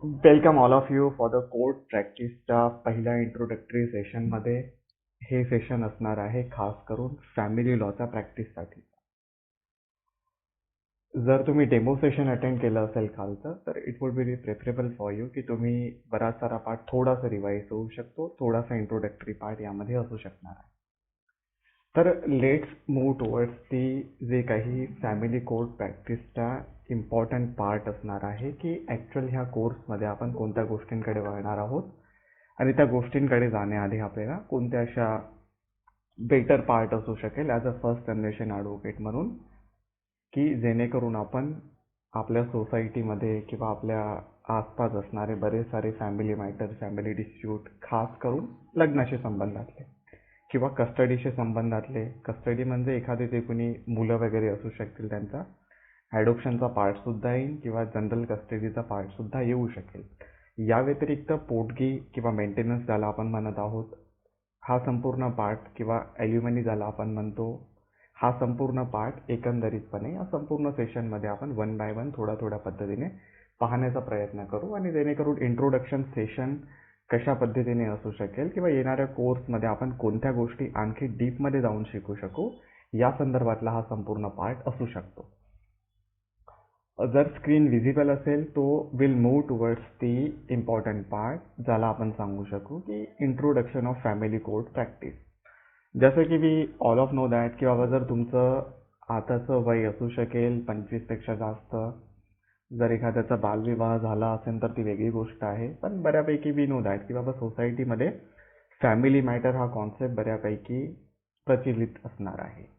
Welcome all of you for the court प्रॅक्टिसच्या पहिल्या introductory सेशनमध्ये. हे सेशन असणार आहे खास करून फॅमिली लॉच्या प्रॅक्टिससाठी. जर तुम्ही डेमो सेशन अटेंड केलं असेल कालचं, तर it would be preferable for you की तुम्ही बराच सारा पार्ट थोडासा रिवाईज होऊ शकतो, थोडासा इंट्रोडक्टरी पार्ट यामध्ये असू शकणार आहे. तर लेट्स मूव्ह टुवर्ड्स दी जे काही फॅमिली कोर्ट प्रॅक्टिसचा इम्पॉर्टंट पार्ट असणार आहे की ॲक्च्युअल ह्या कोर्समध्ये आपण कोणत्या गोष्टींकडे वळणार आहोत आणि त्या गोष्टींकडे जाण्याआधी आपल्याला कोणत्या अशा बेटर पार्ट असू शकेल as a first generation advocate म्हणून, की जेणेकरून आपण आपल्या सोसायटीमध्ये किंवा आपल्या आसपास असणारे बरेच सारे फॅमिली मॅटर, फॅमिली डिस्प्यूट, खास करून लग्नाशी संबंधातले किंवा कस्टडीशी संबंधातले, कस्टडी म्हणजे एखादे जे कोणी मुलं वगैरे असू शकतील त्यांचा ॲडॉप्शनचा पार्टसुद्धा येईल किंवा जनरल कस्टडीचा पार्टसुद्धा येऊ शकेल. या व्यतिरिक्त पोटगी किंवा मेंटेनन्स ज्याला आपण म्हणत आहोत, हा संपूर्ण पार्ट किंवा ॲल्युमिनी ज्याला आपण म्हणतो, हा संपूर्ण पार्ट एकंदरीतपणे या संपूर्ण सेशनमध्ये आपण वन बाय वन थोड्या पद्धतीने पाहण्याचा प्रयत्न करू आणि जेणेकरून इंट्रोडक्शन सेशन कशा पद्धतीने असू शकेल किंवा येणाऱ्या कोर्समध्ये आपण कोणत्या गोष्टी आणखी डीपमध्ये जाऊन शिकू शकू या संदर्भातला हा संपूर्ण पार्ट असू शकतो. जर स्क्रीन विजिबल असेल तो will move towards the important part ज्याला आपण सांगू शकू की introduction of family court practice. जसं की we all of know that की बाबा जर तुमचं आताचं वय असू शकेल 25पेक्षा जास्त, जर एखाद्याचा बालविवाह झाला असेल तर ती वेगळी गोष्ट आहे, पण बऱ्यापैकी वी नो दॅट की बाबा सोसायटीमध्ये फॅमिली मॅटर हा कॉन्सेप्ट बऱ्यापैकी प्रचलित असणार आहे.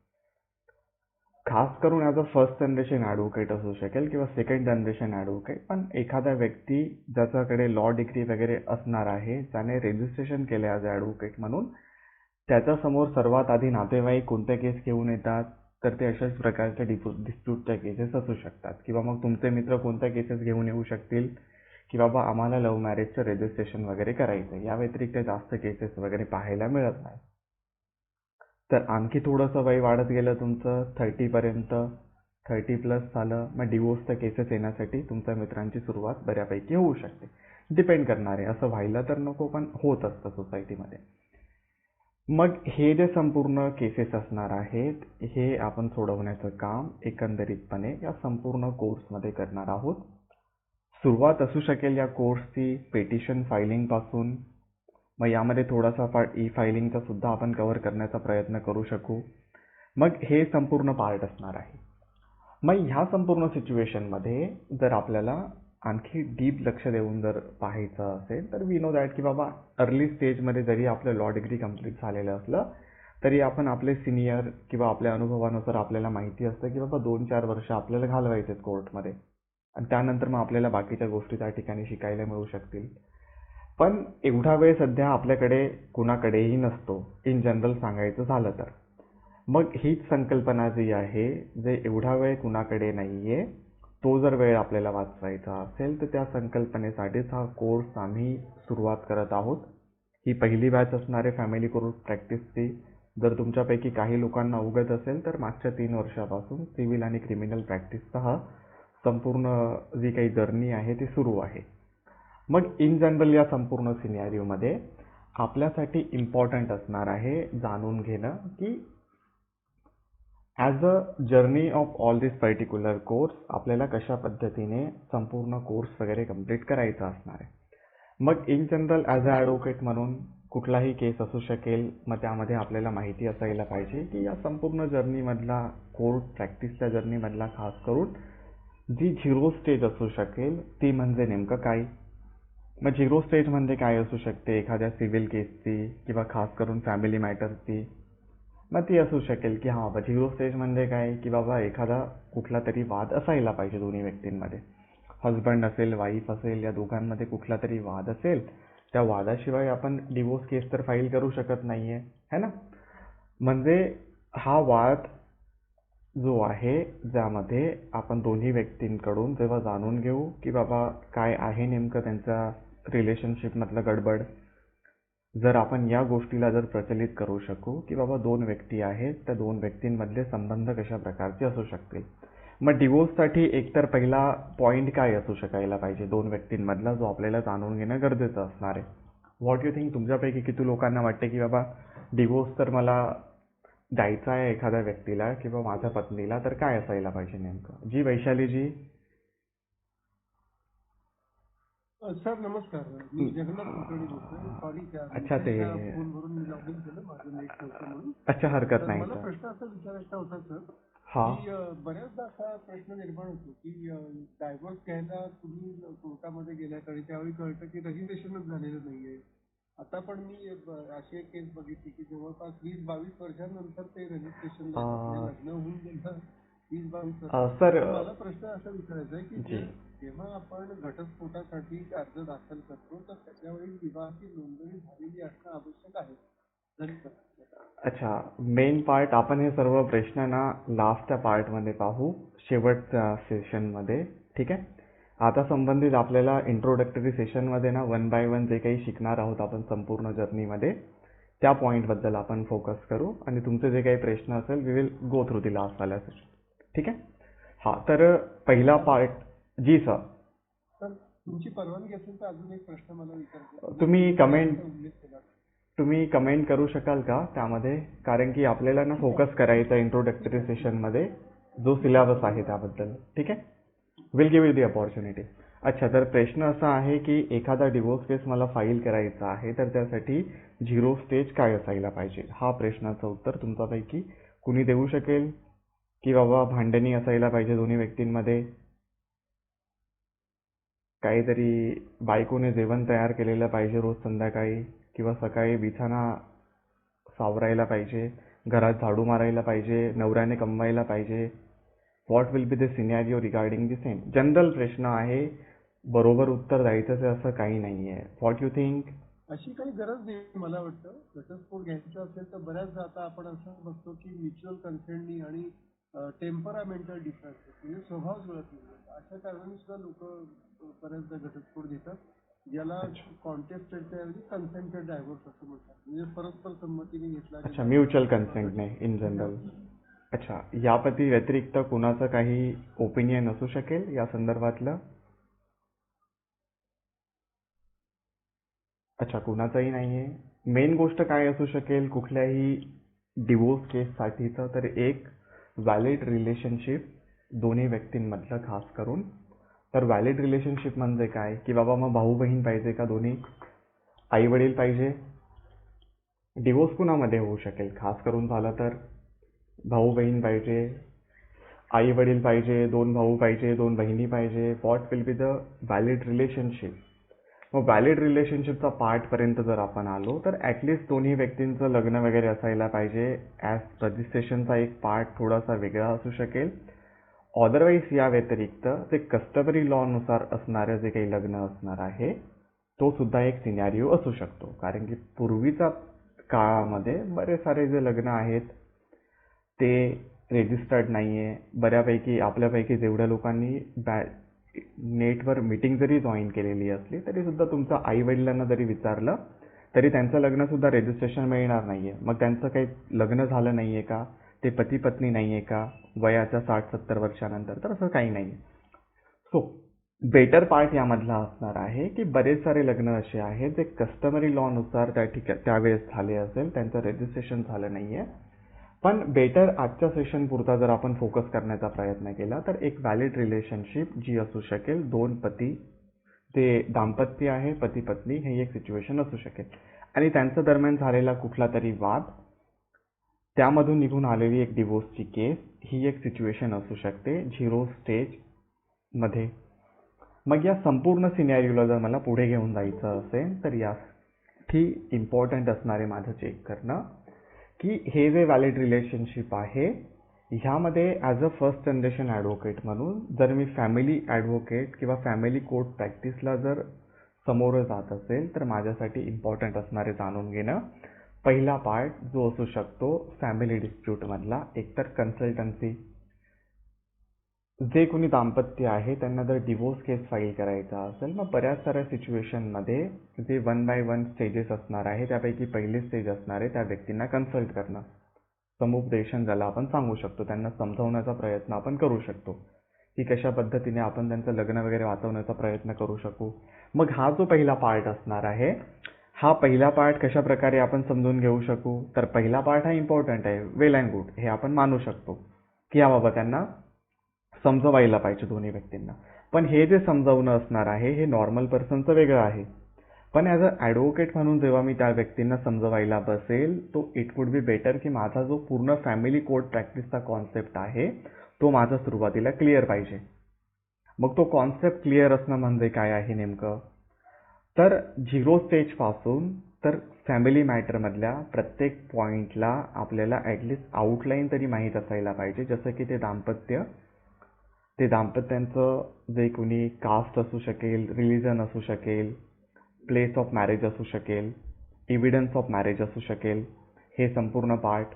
खास करून as a first generation advocate असू शकेल किंवा सेकंड जनरेशन ॲडव्होकेट, पण एखादा व्यक्ती ज्याच्याकडे लॉ डिग्री वगैरे असणार आहे, ज्याने रजिस्ट्रेशन केले ॲज अ ॲडव्होकेट म्हणून, त्याच्यासमोर सर्वात आधी नातेवाईक कोणत्या केस घेऊन येतात, तर ते अशाच प्रकारच्या डिस्प्यूटच्या केसेस असू शकतात किंवा मग तुमचे मित्र कोणत्या केसेस घेऊन येऊ शकतील की बाबा आम्हाला लव्ह मॅरेजचं रजिस्ट्रेशन वगैरे करायचं आहे. या व्यतिरिक्त जास्त केसेस वगैरे पाहायला मिळत नाही. तर आणखी थोडंसं वय वाढत गेलं तुमचं 30पर्यंत, 30+ झालं, मग डिवोर्सच्या केसेस येण्यासाठी तुमच्या मित्रांची सुरुवात बऱ्यापैकी होऊ शकते. डिपेंड करणार आहे, असं व्हायला तर नको पण होत असतं सोसायटीमध्ये. मग हे जे संपूर्ण केसेस असणार आहेत, हे आपण सोडवण्याचं काम एकंदरीतपणे या संपूर्ण कोर्समध्ये करणार आहोत. सुरुवात असू शकेल या कोर्सची पेटिशन फायलिंगपासून. मग यामध्ये थोडासा पार्ट ई फायलिंगचा सुद्धा आपण कव्हर करण्याचा प्रयत्न करू शकू. मग हे संपूर्ण पार्ट असणार आहे. मग ह्या संपूर्ण सिच्युएशनमध्ये जर आपल्याला आणखी डीप लक्ष देऊन जर पाहायचं असेल तर वी नो दॅट की बाबा अर्ली स्टेजमध्ये जरी आपलं लॉ डिग्री कंप्लीट झालेलं असलं तरी आपण आपले सिनियर किंवा आपल्या अनुभवानुसार आपल्याला माहिती असतं की बाबा 2-4 वर्ष आपल्याला घालवायचे कोर्टमध्ये आणि त्यानंतर मग आपल्याला बाकीच्या गोष्टी त्या ठिकाणी शिकायला मिळू शकतील. पण एवढा वेळ सध्या आपल्याकडे कुणाकडेही नसतो इन जनरल सांगायचं झालं तर. मग हीच संकल्पना जी आहे, जे एवढा वेळ कुणाकडे नाहीये, तो जर वेळ आपल्याला वाचवायचा असेल तर त्या संकल्पनेसाठीच हा कोर्स आम्ही सुरुवात करत आहोत. ही पहिली बॅच असणारे फॅमिली कोर्ट प्रॅक्टिसची. जर तुमच्यापैकी काही लोकांना अवगत असेल तर मागच्या 3 वर्षापासून सिव्हिल आणि क्रिमिनल प्रॅक्टिसचा हा संपूर्ण जी काही जर्नी आहे ती सुरू आहे. मग इन जनरल या संपूर्ण सिनेरिओमध्ये आपल्यासाठी इम्पॉर्टंट असणार आहे जाणून घेणं की as a journey of all this particular course आपल्याला कशा पद्धतीने संपूर्ण कोर्स वगैरे कंप्लीट करायचा असणार आहे. मग in general as a advocate म्हणून कुठलाही केस असू शकेल, मग त्यामध्ये आपल्याला माहिती असायला पाहिजे की या संपूर्ण जर्नीमधला, कोर्ट प्रॅक्टिसच्या जर्नीमधला खास करून जी झिरो स्टेज असू शकेल ती म्हणजे नेमकं काय. मग झिरो स्टेज म्हणजे काय असू शकते एखाद्या सिव्हिल केसची किंवा खास करून फॅमिली मॅटर्सची. मग ती असू शकेल की हां बाबा झिरो स्टेज म्हणजे काय की बाबा एखादा कुठला तरी वाद असायला पाहिजे दोन्ही व्यक्तींमध्ये. हजबंड असेल, वाईफ असेल, या दोघांमध्ये कुठला तरी वाद असेल. त्या वादाशिवाय आपण डिवोर्स केस तर फाईल करू शकत नाहीये, है ना. म्हणजे हा वाद जो आहे ज्यामध्ये आपण दोन्ही व्यक्तींकडून जेव्हा जाणून घेऊ की बाबा काय आहे नेमकं त्यांच्या रिलेशनशिपमधलं गडबड, जर आपण या गोष्टीला जर प्रचलित करू शकू की बाबा 2 व्यक्ती आहेत, त्या 2 व्यक्तींमधले संबंध कशा प्रकारचे असू शकतील, मग डिवोर्ससाठी एकतर पहिला पॉईंट काय असू शकायला पाहिजे दोन व्यक्तींमधला, जो आपल्याला जाणून घेणं गरजेचं असणार आहे. व्हॉट यू थिंक, तुमच्यापैकी किती लोकांना वाटते की बाबा डिवोर्स तर मला द्यायचा आहे एखाद्या व्यक्तीला किंवा माझ्या पत्नीला, तर काय असायला पाहिजे नेमकं? जी वैशालीजी. सर नमस्कार. मी जगन्नाथ कुलकर्णी बोलतोय. सॉरी त्या अच्छा, ते दुसऱ्या फोनवरून मी लॉग इन केलं, माझं नेट नव्हतं म्हणून. अच्छा, हरकत तर नाही मला सर. प्रश्न असा विचारायचा होता सर, हा. की बऱ्याचदा असा प्रश्न निर्माण होतो की डायव्हर्स घ्यायला तुम्ही कोर्टामध्ये गेल्यात आणि त्यावेळी कळतं की रजिस्ट्रेशनच झालेलं नाहीये. आता पण मी अशी एक केस बघितली की जवळपास 20-22 वर्षांनंतर ते रजिस्ट्रेशनला येतात, म्हणजे लग्न होऊन गेलं 20-22 वर्ष. सर. तर मला प्रश्न असा विचारायचा आहे की जी. जेव्हा आपण घटस्फोटासाठी अर्ज दाखल करतो तर त्याच्यावेळी विवाहाची नोंदणी झालेली असणं आवश्यक आहे. धन्यवाद. अच्छा, मेन पार्ट आपण हे सर्व प्रश्न ना लास्टच्या पार्टमध्ये पाहू, शेवटच्या सेशनमध्ये. ठीक आहे. आता संबंधित आपल्याला इंट्रोडक्टरी सेशनमध्ये ना 1 by 1 जे काही शिकणार आहोत आपण संपूर्ण जर्नीमध्ये, त्या पॉईंटबद्दल आपण फोकस करू आणि तुमचे जे काही प्रश्न असेल we will go through the last वाल्या सेशन. ठीक आहे. हां, तर पहिला पार्ट. जी सर. तर तुमची परवानगी असेल तर अजून एक प्रश्न मला विचारायचा आहे. तुम्ही कमेंट उल्लेख केला. तुम्ही कमेंट करू शकाल का त्यामध्ये, कारण की आपल्याला ना फोकस करायचा इंट्रोडक्टरी सेशनमध्ये जो सिलेबस आहे त्याबद्दल. ठीक आहे. Will give you the opportunity. अच्छा, तर प्रश्न असा आहे की एखादा डिवोर्स केस मला फाईल करायचा आहे तर त्यासाठी 0 स्टेज काय असायला पाहिजे, हा प्रश्नाचं उत्तर तुमच्यापैकी कुणी देऊ शकेल? की बाबा भांडणी असायला पाहिजे दोन्ही व्यक्तींमध्ये, काहीतरी बायकोने जेवण तयार केलेलं पाहिजे रोज संध्याकाळी, किंवा सकाळी बिछाना सावरायला पाहिजे, घरात झाडू मारायला पाहिजे, नवऱ्याने कमवायला पाहिजे. What will be the scenario regarding the same? General प्रश्न आहे, बरोबर उत्तर द्यायचंच आहे असं काही नाही आहे. What you think? अशी काही गरज नाही मला वाटतं. घटस्फोट घ्यायचा असेल तर बऱ्याचदा आता आपण असं बघतो की म्युच्युअल कन्सेंटनी आणि टेम्परामेंटल डिफरन्सेस म्हणजे स्वभाव जुळत नाही, अशा कारणाने सुद्धा लोक बऱ्याचदा घटस्फोट घेतात, ज्याला कॉन्टेस्टेडच्या ऐवजी कन्सेंटेड डायव्होर्स असं म्हणतात, म्हणजे परस्पर संमतीने घेतला अच्छा, गेला. म्युच्युअल कन्सेंटने इन जनरल. अच्छा, यापती व्यतिरिक्त कुणाचं काही ओपिनियन असू शकेल या संदर्भातलं? अच्छा, कुणाचंही नाही आहे. मेन गोष्ट काय असू शकेल कुठल्याही डिवोर्स केससाठीचं, तर एक व्हॅलिड रिलेशनशिप दोन्ही व्यक्तींमधलं खास करून. तर व्हॅलिड रिलेशनशिप म्हणजे काय, की बाबा मग भाऊ बहीण पाहिजे का, दोन्ही आई वडील पाहिजे? डिवोर्स कुणामध्ये होऊ शकेल खास करून झालं तर? भाऊ बहीण पाहिजे, आई वडील पाहिजे, 2 भाऊ पाहिजे, 2 बहिणी पाहिजे. What will be the valid relationship? मग व्हॅलिड रिलेशनशिपचा पार्टपर्यंत जर आपण आलो तर ॲटलिस्ट दोन्ही व्यक्तींचं लग्न वगैरे असायला पाहिजे. ॲज रजिस्ट्रेशनचा एक पार्ट थोडासा वेगळा असू शकेल. अदरवाईज या व्यतिरिक्त जे कस्टमरी लॉनुसार असणारं जे काही लग्न असणार आहे तो सुद्धा एक सिनॅरिओ असू शकतो, कारण की पूर्वीच्या काळामध्ये बरेच सारे जे लग्न आहेत ते रेजिस्टर्ड नाही आहे. बऱ्यापैकी आपल्यापैकी जेवढ्या लोकांनी नेटवर मीटिंग जरी जॉईन केलेली असली तरी सुद्धा तुमच्या आई वडिलांना जरी विचारलं तरी त्यांचं लग्न सुद्धा रजिस्ट्रेशन मिळणार नाहीये. मग त्यांचं काही लग्न झालं नाहीये का, ते पती पत्नी नाहीये का वयाच्या 60-70 वर्षानंतर, तर असं काही नाही. सो बेटर पार्ट यामधला असणार आहे की बरेच सारे लग्न असे आहेत जे कस्टमरी लॉनुसार त्यावेळेस झाले असेल, त्यांचं रजिस्ट्रेशन झालं नाहीये. पण बेटर आजच्या सेशन पुरता जर आपण फोकस करण्याचा प्रयत्न केला तर एक व्हॅलिड रिलेशनशिप जी असू शकेल, 2 पती, ते दाम्पत्य आहे पती पत्नी, हे एक सिच्युएशन असू शकेल आणि त्यांच्या दरम्यान झालेला कुठला तरी वाद, त्यामधून निघून आलेली एक डिवोर्सची केस, ही एक सिच्युएशन असू शकते 0 स्टेज मध्ये. मग या संपूर्ण सिनॅरिओला जर मला पुढे घेऊन जायचं असेल तर यासाठी इम्पॉर्टंट असणारे माझं चेक करणं की हे जे व्हॅलिड रिलेशनशिप आहे ह्यामध्ये as a first generation advocate म्हणून जर मी फॅमिली ॲडव्होकेट किंवा फॅमिली कोर्ट प्रॅक्टिसला जर समोर जात असेल तर माझ्यासाठी इम्पॉर्टंट असणारे जाणून घेणं पहिला पार्ट जो असू शकतो फॅमिली डिस्प्यूटमधला, एकतर कन्सल्टन्सी. जे कोणी दाम्पत्य आहे त्यांना जर डिवोर्स केस फाईल करायचा असेल मग बऱ्याच साऱ्या सिच्युएशनमध्ये जे 1 by 1 स्टेजेस असणार आहे त्यापैकी पहिले स्टेज असणार आहे त्या व्यक्तींना कन्सल्ट करणं. समुपदेशन ज्याला आपण सांगू शकतो, त्यांना समजावण्याचा प्रयत्न आपण करू शकतो की कशा पद्धतीने आपण त्यांचं लग्न वगैरे वाचवण्याचा प्रयत्न करू शकू. मग हा जो पहिला पार्ट असणार आहे, हा पहिला पार्ट कशा प्रकारे आपण समजून घेऊ शकू, तर पहिला पार्ट हा इम्पॉर्टंट आहे, वेल अँड गुड, हे आपण मानू शकतो की हा बाबा त्यांना समजवायला पाहिजे दोन्ही व्यक्तींना. पण हे जे समजावणं असणार आहे हे नॉर्मल पर्सनचं वेगळं आहे. पण ॲज अ ॲडव्होकेट म्हणून जेव्हा मी त्या व्यक्तींना समजवायला बसेल, तो इट वुड बी बेटर की माझा जो पूर्ण फॅमिली कोर्ट प्रॅक्टिसचा कॉन्सेप्ट आहे तो माझा सुरुवातीला क्लिअर पाहिजे. मग तो कॉन्सेप्ट क्लिअर असणं म्हणजे काय आहे नेमकं, तर 0 स्टेजपासून तर फॅमिली मॅटरमधल्या प्रत्येक पॉईंटला आपल्याला ॲटलिस्ट आउटलाईन तरी माहीत असायला पाहिजे. जसं की ते दाम्पत्यांचं जे कोणी कास्ट असू शकेल, रिलिजन असू शकेल, प्लेस ऑफ मॅरेज असू शकेल, एव्हिडन्स ऑफ मॅरेज असू शकेल, हे संपूर्ण पार्ट.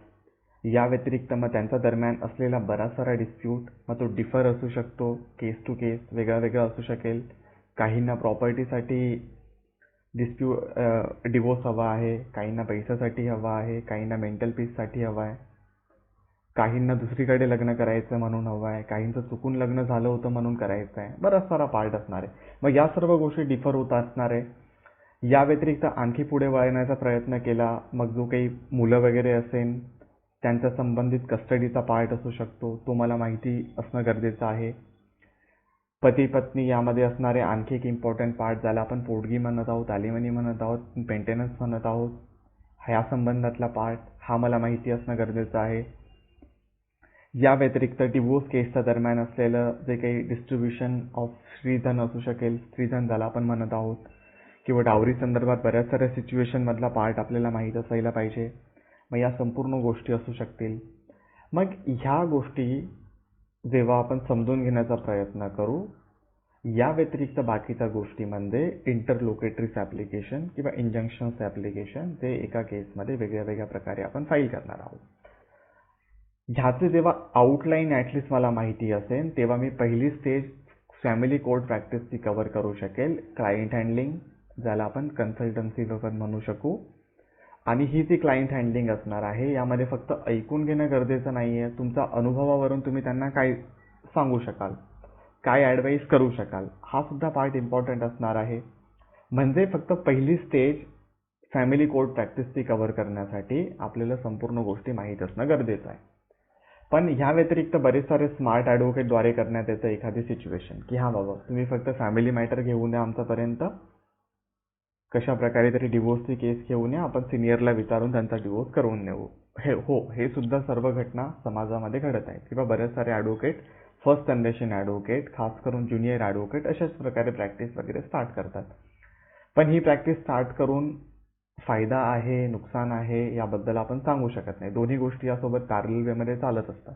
या व्यतिरिक्त मग त्यांच्या दरम्यान असलेला बराच सारा डिस्प्यूट, मग तो डिफर असू शकतो, केस टू केस वेगळा वेगळा असू शकेल. काहींना प्रॉपर्टीसाठी डिवोर्स हवा आहे, काहींना पैशासाठी हवा आहे, काहींना मेंटल पीससाठी हवा आहे, काहींना दुसरीकडे लग्न करायचं म्हणून हवं आहे, काहींचं चुकून लग्न झालं होतं म्हणून करायचं आहे. बराच सारा पार्ट असणार आहे. मग या सर्व गोष्टी डिफर होत असणार आहे. या व्यतिरिक्त आणखी पुढे वळण्याचा प्रयत्न केला, मग जो काही मुलं वगैरे असेल त्यांच्या संबंधित कस्टडीचा पार्ट असू शकतो, तो मला माहिती असणं गरजेचं आहे. पती पत्नी यामध्ये असणारे आणखी एक इम्पॉर्टंट पार्ट, ज्याला आपण पोटगी म्हणत आहोत, अलिमनी म्हणत आहोत, मेंटेनन्स म्हणत आहोत, ह्या संबंधातला पार्ट हा मला माहिती असणं गरजेचं आहे. या व्यतिरिक्त डिवोर्स केसच्या दरम्यान असलेलं जे काही डिस्ट्रीब्युशन ऑफ श्रीधन असू शकेल, स्त्रीधन ज्याला आपण म्हणत आहोत, किंवा डावरी संदर्भात बऱ्याच साऱ्या सिच्युएशनमधला पार्ट आपल्याला माहीत असायला पाहिजे. मग या संपूर्ण गोष्टी असू शकतील. मग ह्या गोष्टी जेव्हा आपण समजून घेण्याचा प्रयत्न करू, या व्यतिरिक्त बाकीच्या गोष्टी म्हणजे इंटरलोकेटरीज ॲप्लिकेशन किंवा इंजंक्शन्स ॲप्लिकेशन, जे एका केसमध्ये वेगळ्या वेगळ्या प्रकारे आपण फाईल करणार आहोत. ह्याचे जेव्हा आउटलाईन ॲटलिस्ट मला माहिती असेल, तेव्हा मी पहिली स्टेज फॅमिली कोर्ट प्रॅक्टिसची कव्हर करू शकेल, क्लायंट हँडलिंग, ज्याला आपण कन्सल्टन्सी वगैरे म्हणू शकू. आणि ही जी क्लायंट हँडलिंग असणार आहे, यामध्ये फक्त ऐकून घेणं गरजेचं नाही आहे, तुमच्या अनुभवावरून तुम्ही त्यांना काय सांगू शकाल, काय ॲडवाईस करू शकाल, हा सुद्धा पार्ट इम्पॉर्टंट असणार आहे. म्हणजे फक्त पहिली स्टेज फॅमिली कोर्ट प्रॅक्टिसची कव्हर करण्यासाठी आपल्याला संपूर्ण गोष्टी माहीत असणं गरजेचं आहे. पण ह्या व्यतिरिक्त बरेच सारे स्मार्ट ॲडव्होकेटद्वारे करण्यात येतं एखादी सिच्युएशन की हा बाबा तुम्ही फक्त फॅमिली मॅटर घेऊन या आमच्यापर्यंत, कशा प्रकारे तरी डिवोर्सची केस घेऊन या, आपण सिनियरला विचारून त्यांचा डिवोर्स करून नेऊ. हे सुद्धा सर्व घटना समाजामध्ये घडत आहेत. किंवा बरेच सारे ॲडव्होकेट, फर्स्ट जनरेशन ॲडव्होकेट, खास करून ज्युनियर ॲडव्होकेट अशाच प्रकारे प्रॅक्टिस वगैरे स्टार्ट करतात. पण ही प्रॅक्टिस स्टार्ट करून फायदा आहे, नुकसान आहे, याबद्दल आपण सांगू शकत नाही. दोन्ही गोष्टी यासोबत पॅरलल वेमध्ये चालत असतात.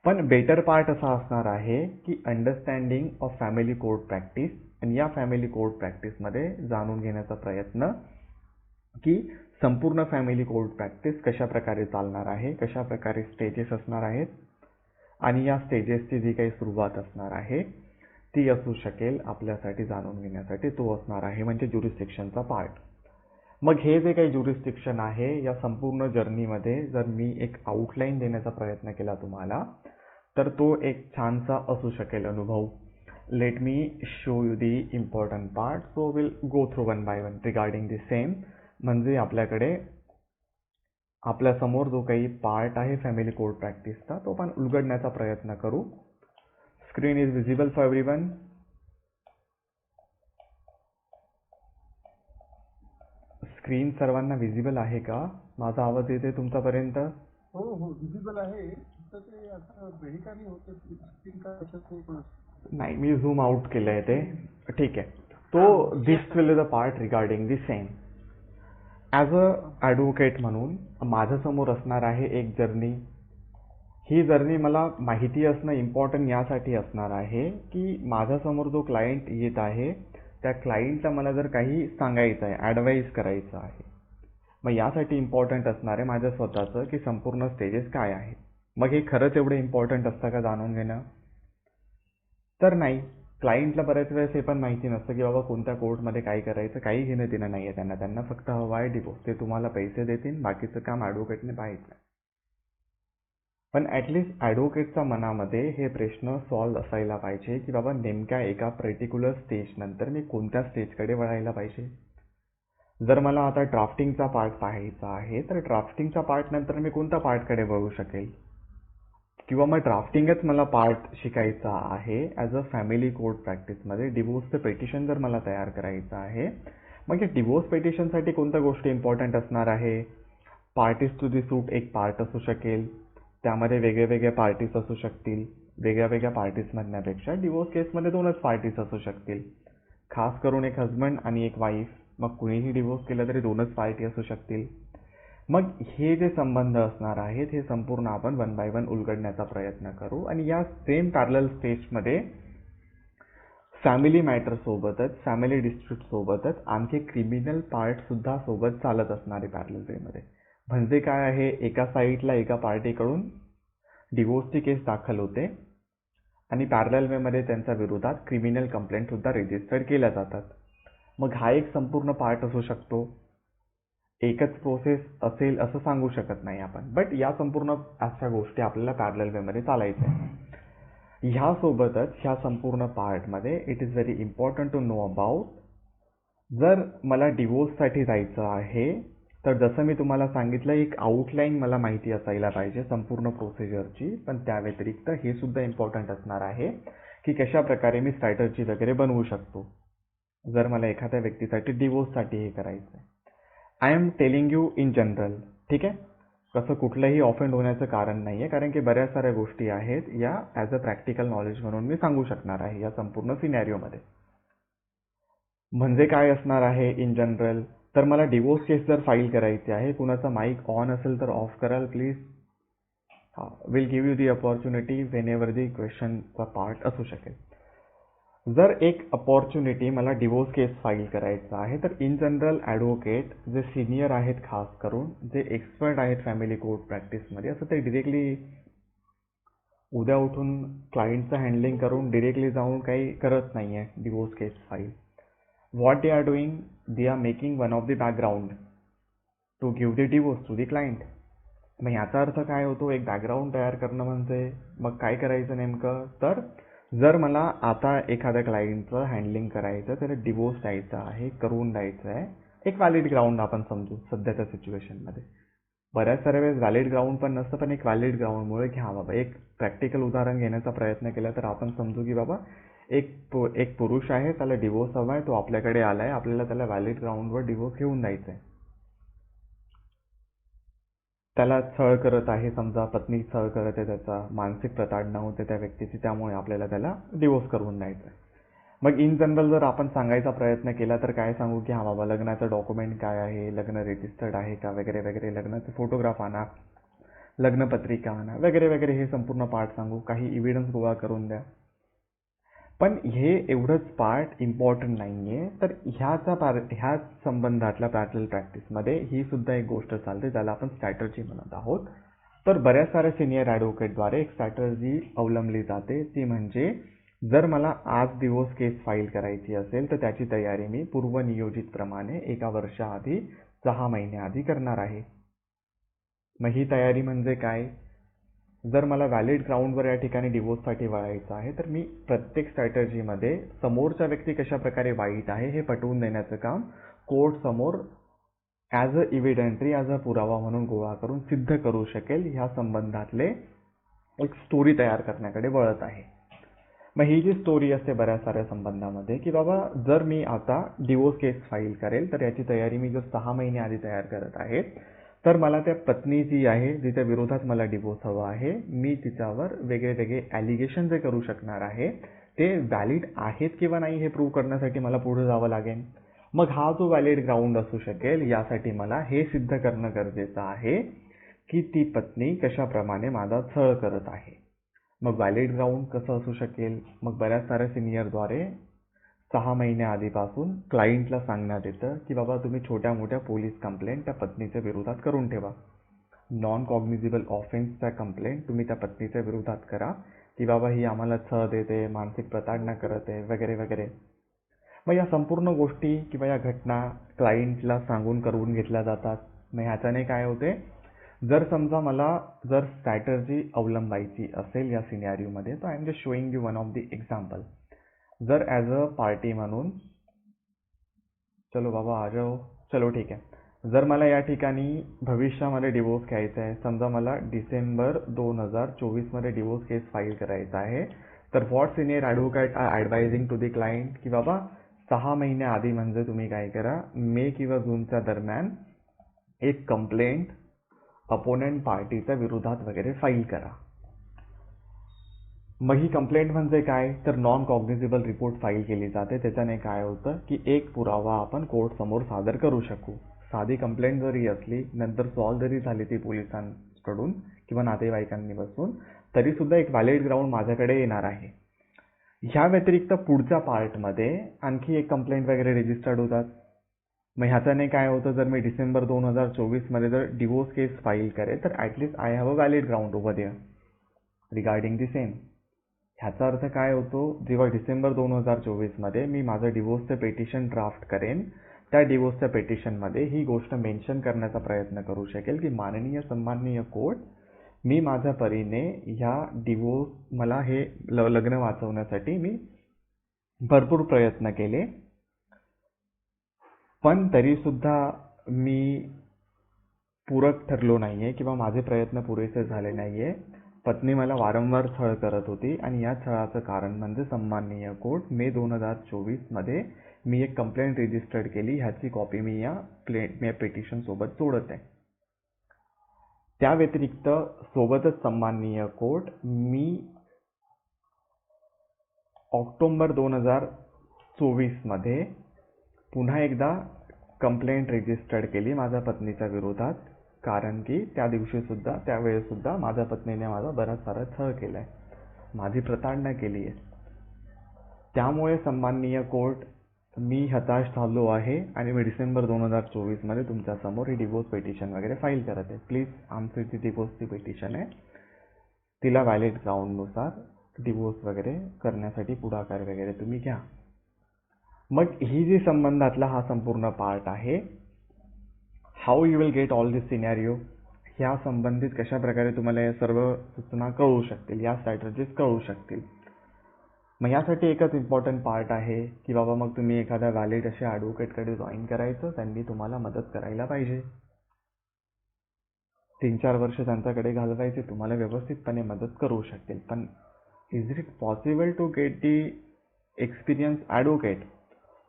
पण बेटर पार्ट असा असणार आहे की understanding of family court practice, आणि या फॅमिली कोर्ट प्रॅक्टिसमध्ये जाणून घेण्याचा प्रयत्न की संपूर्ण फॅमिली कोर्ट प्रॅक्टिस कशा प्रकारे चालणार आहे, कशा प्रकारे स्टेजेस असणार आहेत, आणि या स्टेजेसची जी काही सुरुवात असणार आहे ती असू शकेल आपल्यासाठी जाणून घेण्यासाठी, तो असणार आहे म्हणजे ज्युरिस्डिक्शनचा पार्ट. मग हे जे काही ज्युरिस्डिक्शन आहे, या संपूर्ण जर्नीमध्ये जर मी एक आउटलाईन देण्याचा प्रयत्न केला तुम्हाला, तर तो एक छानसा असू शकेल अनुभव. Let me show you the important part, so will go through one by one regarding the same. म्हणजे आपल्यासमोर जो काही पार्ट आहे फॅमिली कोर्ट प्रॅक्टिसचा, तो आपण उलगडण्याचा प्रयत्न करू. Screen is visible for everyone. Screen सर्वांना विजिबल आहे का? माझा आवाज येते तुमच्यापर्यंत? हो हो विजिबल आहे. फक्त ते आता बेहिकामी होते स्क्रीन का लक्षात नाही पण नाही, मी झूम आउट केलंय ते. ठीक आहे. तो this will the part regarding the same. As a advocate म्हणून माझ्यासमोर असणार आहे एक जर्नी. ही जर्नी मला माहिती असणं इम्पॉर्टंट यासाठी असणार आहे की माझ्यासमोर जो क्लायंट येत आहे त्या क्लायंटला मला जर काही सांगायचं आहे, ॲडवाईस करायचं आहे, मग यासाठी इम्पॉर्टंट असणार आहे माझ्या स्वतःचं की संपूर्ण स्टेजेस काय आहेत. मग हे खरंच एवढं इम्पॉर्टंट असतं का जाणून घेणं? तर नाही. क्लायंटला बऱ्याच वेळेस हे पण माहिती नसतं की बाबा कोणत्या कोर्टमध्ये काय करायचं, काही घेणं देणं नाही आहे त्यांना फक्त हवा आहे डिवोर्स. ते तुम्हाला पैसे देतील, बाकीचं काम ॲडव्होकेटने पाहायचं. पण ॲटलिस्ट ॲडव्होकेटच्या मनामध्ये हे प्रश्न सॉल्व असायला पाहिजे की बाबा नेमक्या एका पर्टिक्युलर स्टेज नंतर मी कोणत्या स्टेजकडे वळायला पाहिजे. जर मला आता ड्राफ्टिंगचा पार्ट पाहायचा आहे तर ड्राफ्टिंगच्या पार्ट नंतर मी कोणत्या पार्टकडे वळू शकेल, किंवा मग ड्राफ्टिंगच मला पार्ट शिकायचा आहे ॲज अ फॅमिली कोर्ट प्रॅक्टिसमध्ये डिवोर्सचं पेटिशन जर मला तयार करायचं आहे, मग या डिवोर्स पेटिशनसाठी कोणत्या गोष्टी इम्पॉर्टंट असणार आहे. पार्टीज टू दी सूट एक पार्ट असू शकेल, त्यामध्ये वेगळे वेगळे पार्टीज असू शकतील. वेगळ्या वेगळ्या पार्टीज म्हणण्यापेक्षा डिवोर्स केसमध्ये 2च पार्टीज असू शकतील, खास करून एक हजबंड आणि एक वाईफ. मग कुणीही डिवोर्स केलं तरी 2च पार्टी असू शकतील. मग हे जे संबंध असणार आहेत हे संपूर्ण आपण 1 बाय 1 उलगडण्याचा प्रयत्न करू. आणि या सेम पॅरलल स्टेजमध्ये फॅमिली मॅटर सोबतच, फॅमिली डिस्प्यूट सोबतच आणखी क्रिमिनल पार्ट सुद्धा सोबत चालत असणारे पॅरलल वेमध्ये. म्हणजे काय आहे, एका साईडला एका पार्टीकडून डिवोर्सची केस दाखल होते आणि पॅरलल वेमध्ये त्यांच्या विरोधात क्रिमिनल कंप्लेंट सुद्धा रजिस्टर्ड केल्या जातात. मग हा एक संपूर्ण पार्ट असू शकतो. एकच प्रोसेस असेल असं सांगू शकत नाही आपण, बट या संपूर्ण अशा गोष्टी आपल्याला पॅरलल वेमध्ये चालायचं आहे. ह्यासोबतच ह्या संपूर्ण पार्टमध्ये it is very important to know about, जर मला डिवोर्ससाठी जायचं आहे तर जसं मी तुम्हाला सांगितलं एक आउटलाईन मला माहिती असायला पाहिजे संपूर्ण प्रोसिजरची. पण त्या व्यतिरिक्त हे सुद्धा इम्पॉर्टंट असणार आहे की कशा प्रकारे मी स्ट्रॅटर्जी वगैरे बनवू शकतो जर मला एखाद्या व्यक्तीसाठी डिवोर्ससाठी हे करायचं आहे. I am telling you in general, ठीक आहे. कसं कुठलंही ऑफेंड होण्याचं कारण नाही आहे, कारण की बऱ्याच साऱ्या गोष्टी आहेत या ॲज अ प्रॅक्टिकल नॉलेज म्हणून मी सांगू शकणार आहे या संपूर्ण सिनॅरिओमध्ये. म्हणजे काय असणार आहे इन जनरल, तर मला डिवोर्स केस जर फाईल करायची आहे, कुणाचा माईक ऑन असेल तर ऑफ कराल please. Will give you the opportunity whenever the क्वेश्चनचा पार्ट असू शकेल. जर एक अपॉर्च्युनिटी मला डिवोर्स केस फाईल करायचा आहे तर इन जनरल ॲडव्होकेट जे सिनियर आहेत, खास करून जे एक्सपर्ट आहेत फॅमिली कोर्ट प्रॅक्टिसमध्ये, असं ते डिरेक्टली उद्या उठून क्लायंटचं हँडलिंग करून डिरेक्टली जाऊन काही करत नाही आहे divorce case file. What they are doing, they are making one of the background to give the divorce to the client. मग याचा अर्थ काय होतो, एक बॅकग्राऊंड तयार करणं म्हणजे मग काय करायचं नेमकं, तर जर मला आता एखाद्या क्लायंटचं हँडलिंग करायचं, त्याला डिवोर्स द्यायचा आहे, करून द्यायचं आहे, एक व्हॅलिड ग्राउंड आपण समजू सध्याच्या सिच्युएशनमध्ये. बऱ्याच साऱ्या वेळेस व्हॅलिड ग्राउंड पण नसतं, पण एक व्हॅलिड ग्राउंडमुळे घ्या बाबा. एक प्रॅक्टिकल उदाहरण घेण्याचा प्रयत्न केला तर आपण समजू की बाबा एक पुरुष आहे, त्याला डिवोर्स हवा आहे, तो आपल्याकडे आला आहे, आपल्याला त्याला व्हॅलिड ग्राउंडवर डिवोर्स घेऊन द्यायचा आहे. त्याला छळ करत आहे, समजा पत्नी छळ करत आहे, त्याचा मानसिक प्रताडणा होते त्या व्यक्तीची, त्यामुळे आपल्याला त्याला डिवोर्स करून द्यायचा आहे. मग इन जनरल जर आपण सांगायचा प्रयत्न केला तर काय सांगू की हा बाबा लग्नाचं डॉक्युमेंट काय आहे, लग्न रजिस्टर्ड आहे का वगैरे वगैरे, लग्नाचे फोटोग्राफ आणा, लग्नपत्रिका आणा वगैरे वगैरे, हे संपूर्ण पार्ट सांगू, काही इव्हिडन्स गोळा करून द्या. पण हे एवढंच पार्ट इम्पॉर्टंट नाही आहे. तर ह्याच संबंधातल्या पॅरलल प्रॅक्टिसमध्ये ही सुद्धा एक गोष्ट चालते ज्याला आपण स्ट्रॅटर्जी म्हणत आहोत. तर बऱ्याच साऱ्या सिनियर ॲडव्होकेटद्वारे एक स्ट्रॅटर्जी अवलंबली जाते, ती म्हणजे जर मला आज डिवोर्स केस फाईल करायची असेल तर त्याची तयारी मी पूर्वनियोजितप्रमाणे 1 वर्षाआधी 6 महिन्याआधी करणार आहे. मग ही तयारी म्हणजे काय, जर मला व्हॅलिड ग्राउंडवर या ठिकाणी डिवोर्ससाठी वळायचं आहे तर मी प्रत्येक स्ट्रॅटर्जीमध्ये समोरचा व्यक्ती कशा प्रकारे वाईट आहे हे पटवून देण्याचं काम कोर्ट समोर ॲज अ इव्हिडंटरी, ॲज अ पुरावा म्हणून गोळा करून सिद्ध करू शकेल ह्या संबंधातले एक स्टोरी तयार करण्याकडे वळत आहे. मग ही जी स्टोरी असते बऱ्याच साऱ्या संबंधामध्ये की बाबा जर मी आता डिवोर्स केस फाईल करेल तर याची तयारी मी जर 6 महिने आधी तयार करत आहे, तर मला त्या पत्नी जी आहे जिच्या विरोधात मला डिवोर्स हवा आहे, मी तिच्यावर वेगळे वेगळे ॲलिगेशन जे करू शकणार आहे ते व्हॅलिड आहेत किंवा नाही हे प्रूव्ह करण्यासाठी मला पुढे जावं लागेल. मग हा जो व्हॅलिड ग्राउंड असू शकेल यासाठी मला हे सिद्ध करणं गरजेचं आहे की ती पत्नी कशाप्रमाणे माझा छळ करत आहे. मग व्हॅलिड ग्राउंड कसं असू शकेल, मग बऱ्याच साऱ्या सिनियरद्वारे 6 महिन्या आधीपासून क्लायंटला सांगण्यात येतं की बाबा तुम्ही छोट्या मोठ्या पोलीस कंप्लेंट त्या पत्नीच्या विरोधात करून ठेवा. नॉन कॉग्निझिबल ऑफेन्सच्या कंप्लेंट तुम्ही त्या पत्नीच्या विरोधात करा की बाबा ही आम्हाला छळ देते, मानसिक प्रताडणा करत आहे वगैरे वगैरे. मग या संपूर्ण गोष्टी किंवा या घटना क्लायंटला सांगून करून घेतल्या जातात. मग ह्याच्याने काय होते, जर समजा मला जर स्ट्रॅटर्जी अवलंबायची असेल या सिनॅरिओमध्ये, तर I am just showing you one of the example. जर ॲज अ पार्टी म्हणून, चलो बाबा आ जाओ, चलो ठीक आहे, जर मला या ठिकाणी भविष्यामध्ये डिवोर्स घ्यायचा आहे, समजा मला डिसेंबर 2024 डिवोर्स केस फाईल करायचा आहे, तर what senior advocate are advising to the client की बाबा 6 महिन्या आधी म्हणजे तुम्ही काय करा, मे किंवा जूनच्या दरम्यान एक कंप्लेंट अपोनंट पार्टीच्या विरोधात वगैरे फाईल करा. मग ही कंप्लेंट म्हणजे काय, तर नॉन कॉग्निझेबल रिपोर्ट फाईल केली जाते. त्याच्याने काय होतं की एक पुरावा आपण कोर्ट समोर सादर करू शकू. साधी कंप्लेंट जरी असली, नंतर सॉल्व जरी झाली ती पोलिसांकडून किंवा नातेवाईकांनी बसून, तरी सुद्धा एक व्हॅलिड ग्राउंड माझ्याकडे येणार आहे. ह्या व्यतिरिक्त पुढच्या पार्टमध्ये आणखी एक कंप्लेंट वगैरे रजिस्टर्ड होतात. मग ह्याच्याने काय होतं, जर मी डिसेंबर 2024 जर डिवोर्स केस फाईल करेल, तर at least I have a valid ground over there regarding the same. ह्याचा अर्थ काय होतो, जेव्हा डिसेंबर 2024 मी माझं डिवोर्सचं पेटिशन ड्राफ्ट करेन, त्या डिवोर्सच्या पेटिशनमध्ये ही गोष्ट मेन्शन करण्याचा प्रयत्न करू शकेल की माननीय सन्माननीय कोर्ट, मी माझ्या परीने ह्या डिवोर्स मला हे लग्न वाचवण्यासाठी मी भरपूर प्रयत्न केले, पण तरीसुद्धा मी पूरक ठरलो नाहीये किंवा माझे प्रयत्न पुरेसे झाले नाहीये. पत्नी मला वारंवार छळ करत होती आणि या छळाचं कारण म्हणजे सन्माननीय कोर्ट, मे 2024 मी एक कंप्लेंट रजिस्टर्ड केली, ह्याची कॉपी मी या पेटिशन सोबत जोडत आहे. त्या व्यतिरिक्त सोबतच सन्माननीय कोर्ट, मी ऑक्टोबर 2024 पुन्हा एकदा कंप्लेंट रजिस्टर्ड केली माझ्या पत्नीच्या विरोधात, कारण की त्यावेळेसुद्धा माझ्या पत्नीने माझा बराच सारा छळ केलाय, माझी प्रताडणा केली आहे. त्यामुळे सन्माननीय कोर्ट, मी हताश झालो आहे आणि मी डिसेंबर 2024 तुमच्यासमोर ही डिवोर्स पेटिशन वगैरे फाईल करत आहे. प्लीज आमची जी डिवोर्सची पेटिशन आहे तिला व्हॅलिड ग्राउंडनुसार डिवोर्स वगैरे करण्यासाठी पुढाकार वगैरे तुम्ही घ्या. मग ही जी संबंधातला हा संपूर्ण पार्ट आहे, how you will get all this scenario, ह्या संबंधित कशा प्रकारे तुम्हाला या सर्व सूचना कळू शकतील, या स्ट्रॅटर्जीज कळू शकतील. मग यासाठी एकच इम्पॉर्टंट पार्ट आहे की बाबा मग तुम्ही एखाद्या व्हॅलिड अशा ॲडव्होकेटकडे जॉईन करायचं, त्यांनी तुम्हाला मदत करायला पाहिजे. 3-4 वर्ष त्यांच्याकडे घालवायचे, तुम्हाला व्यवस्थितपणे मदत करू शकतील. पण is it possible to get the experience advocate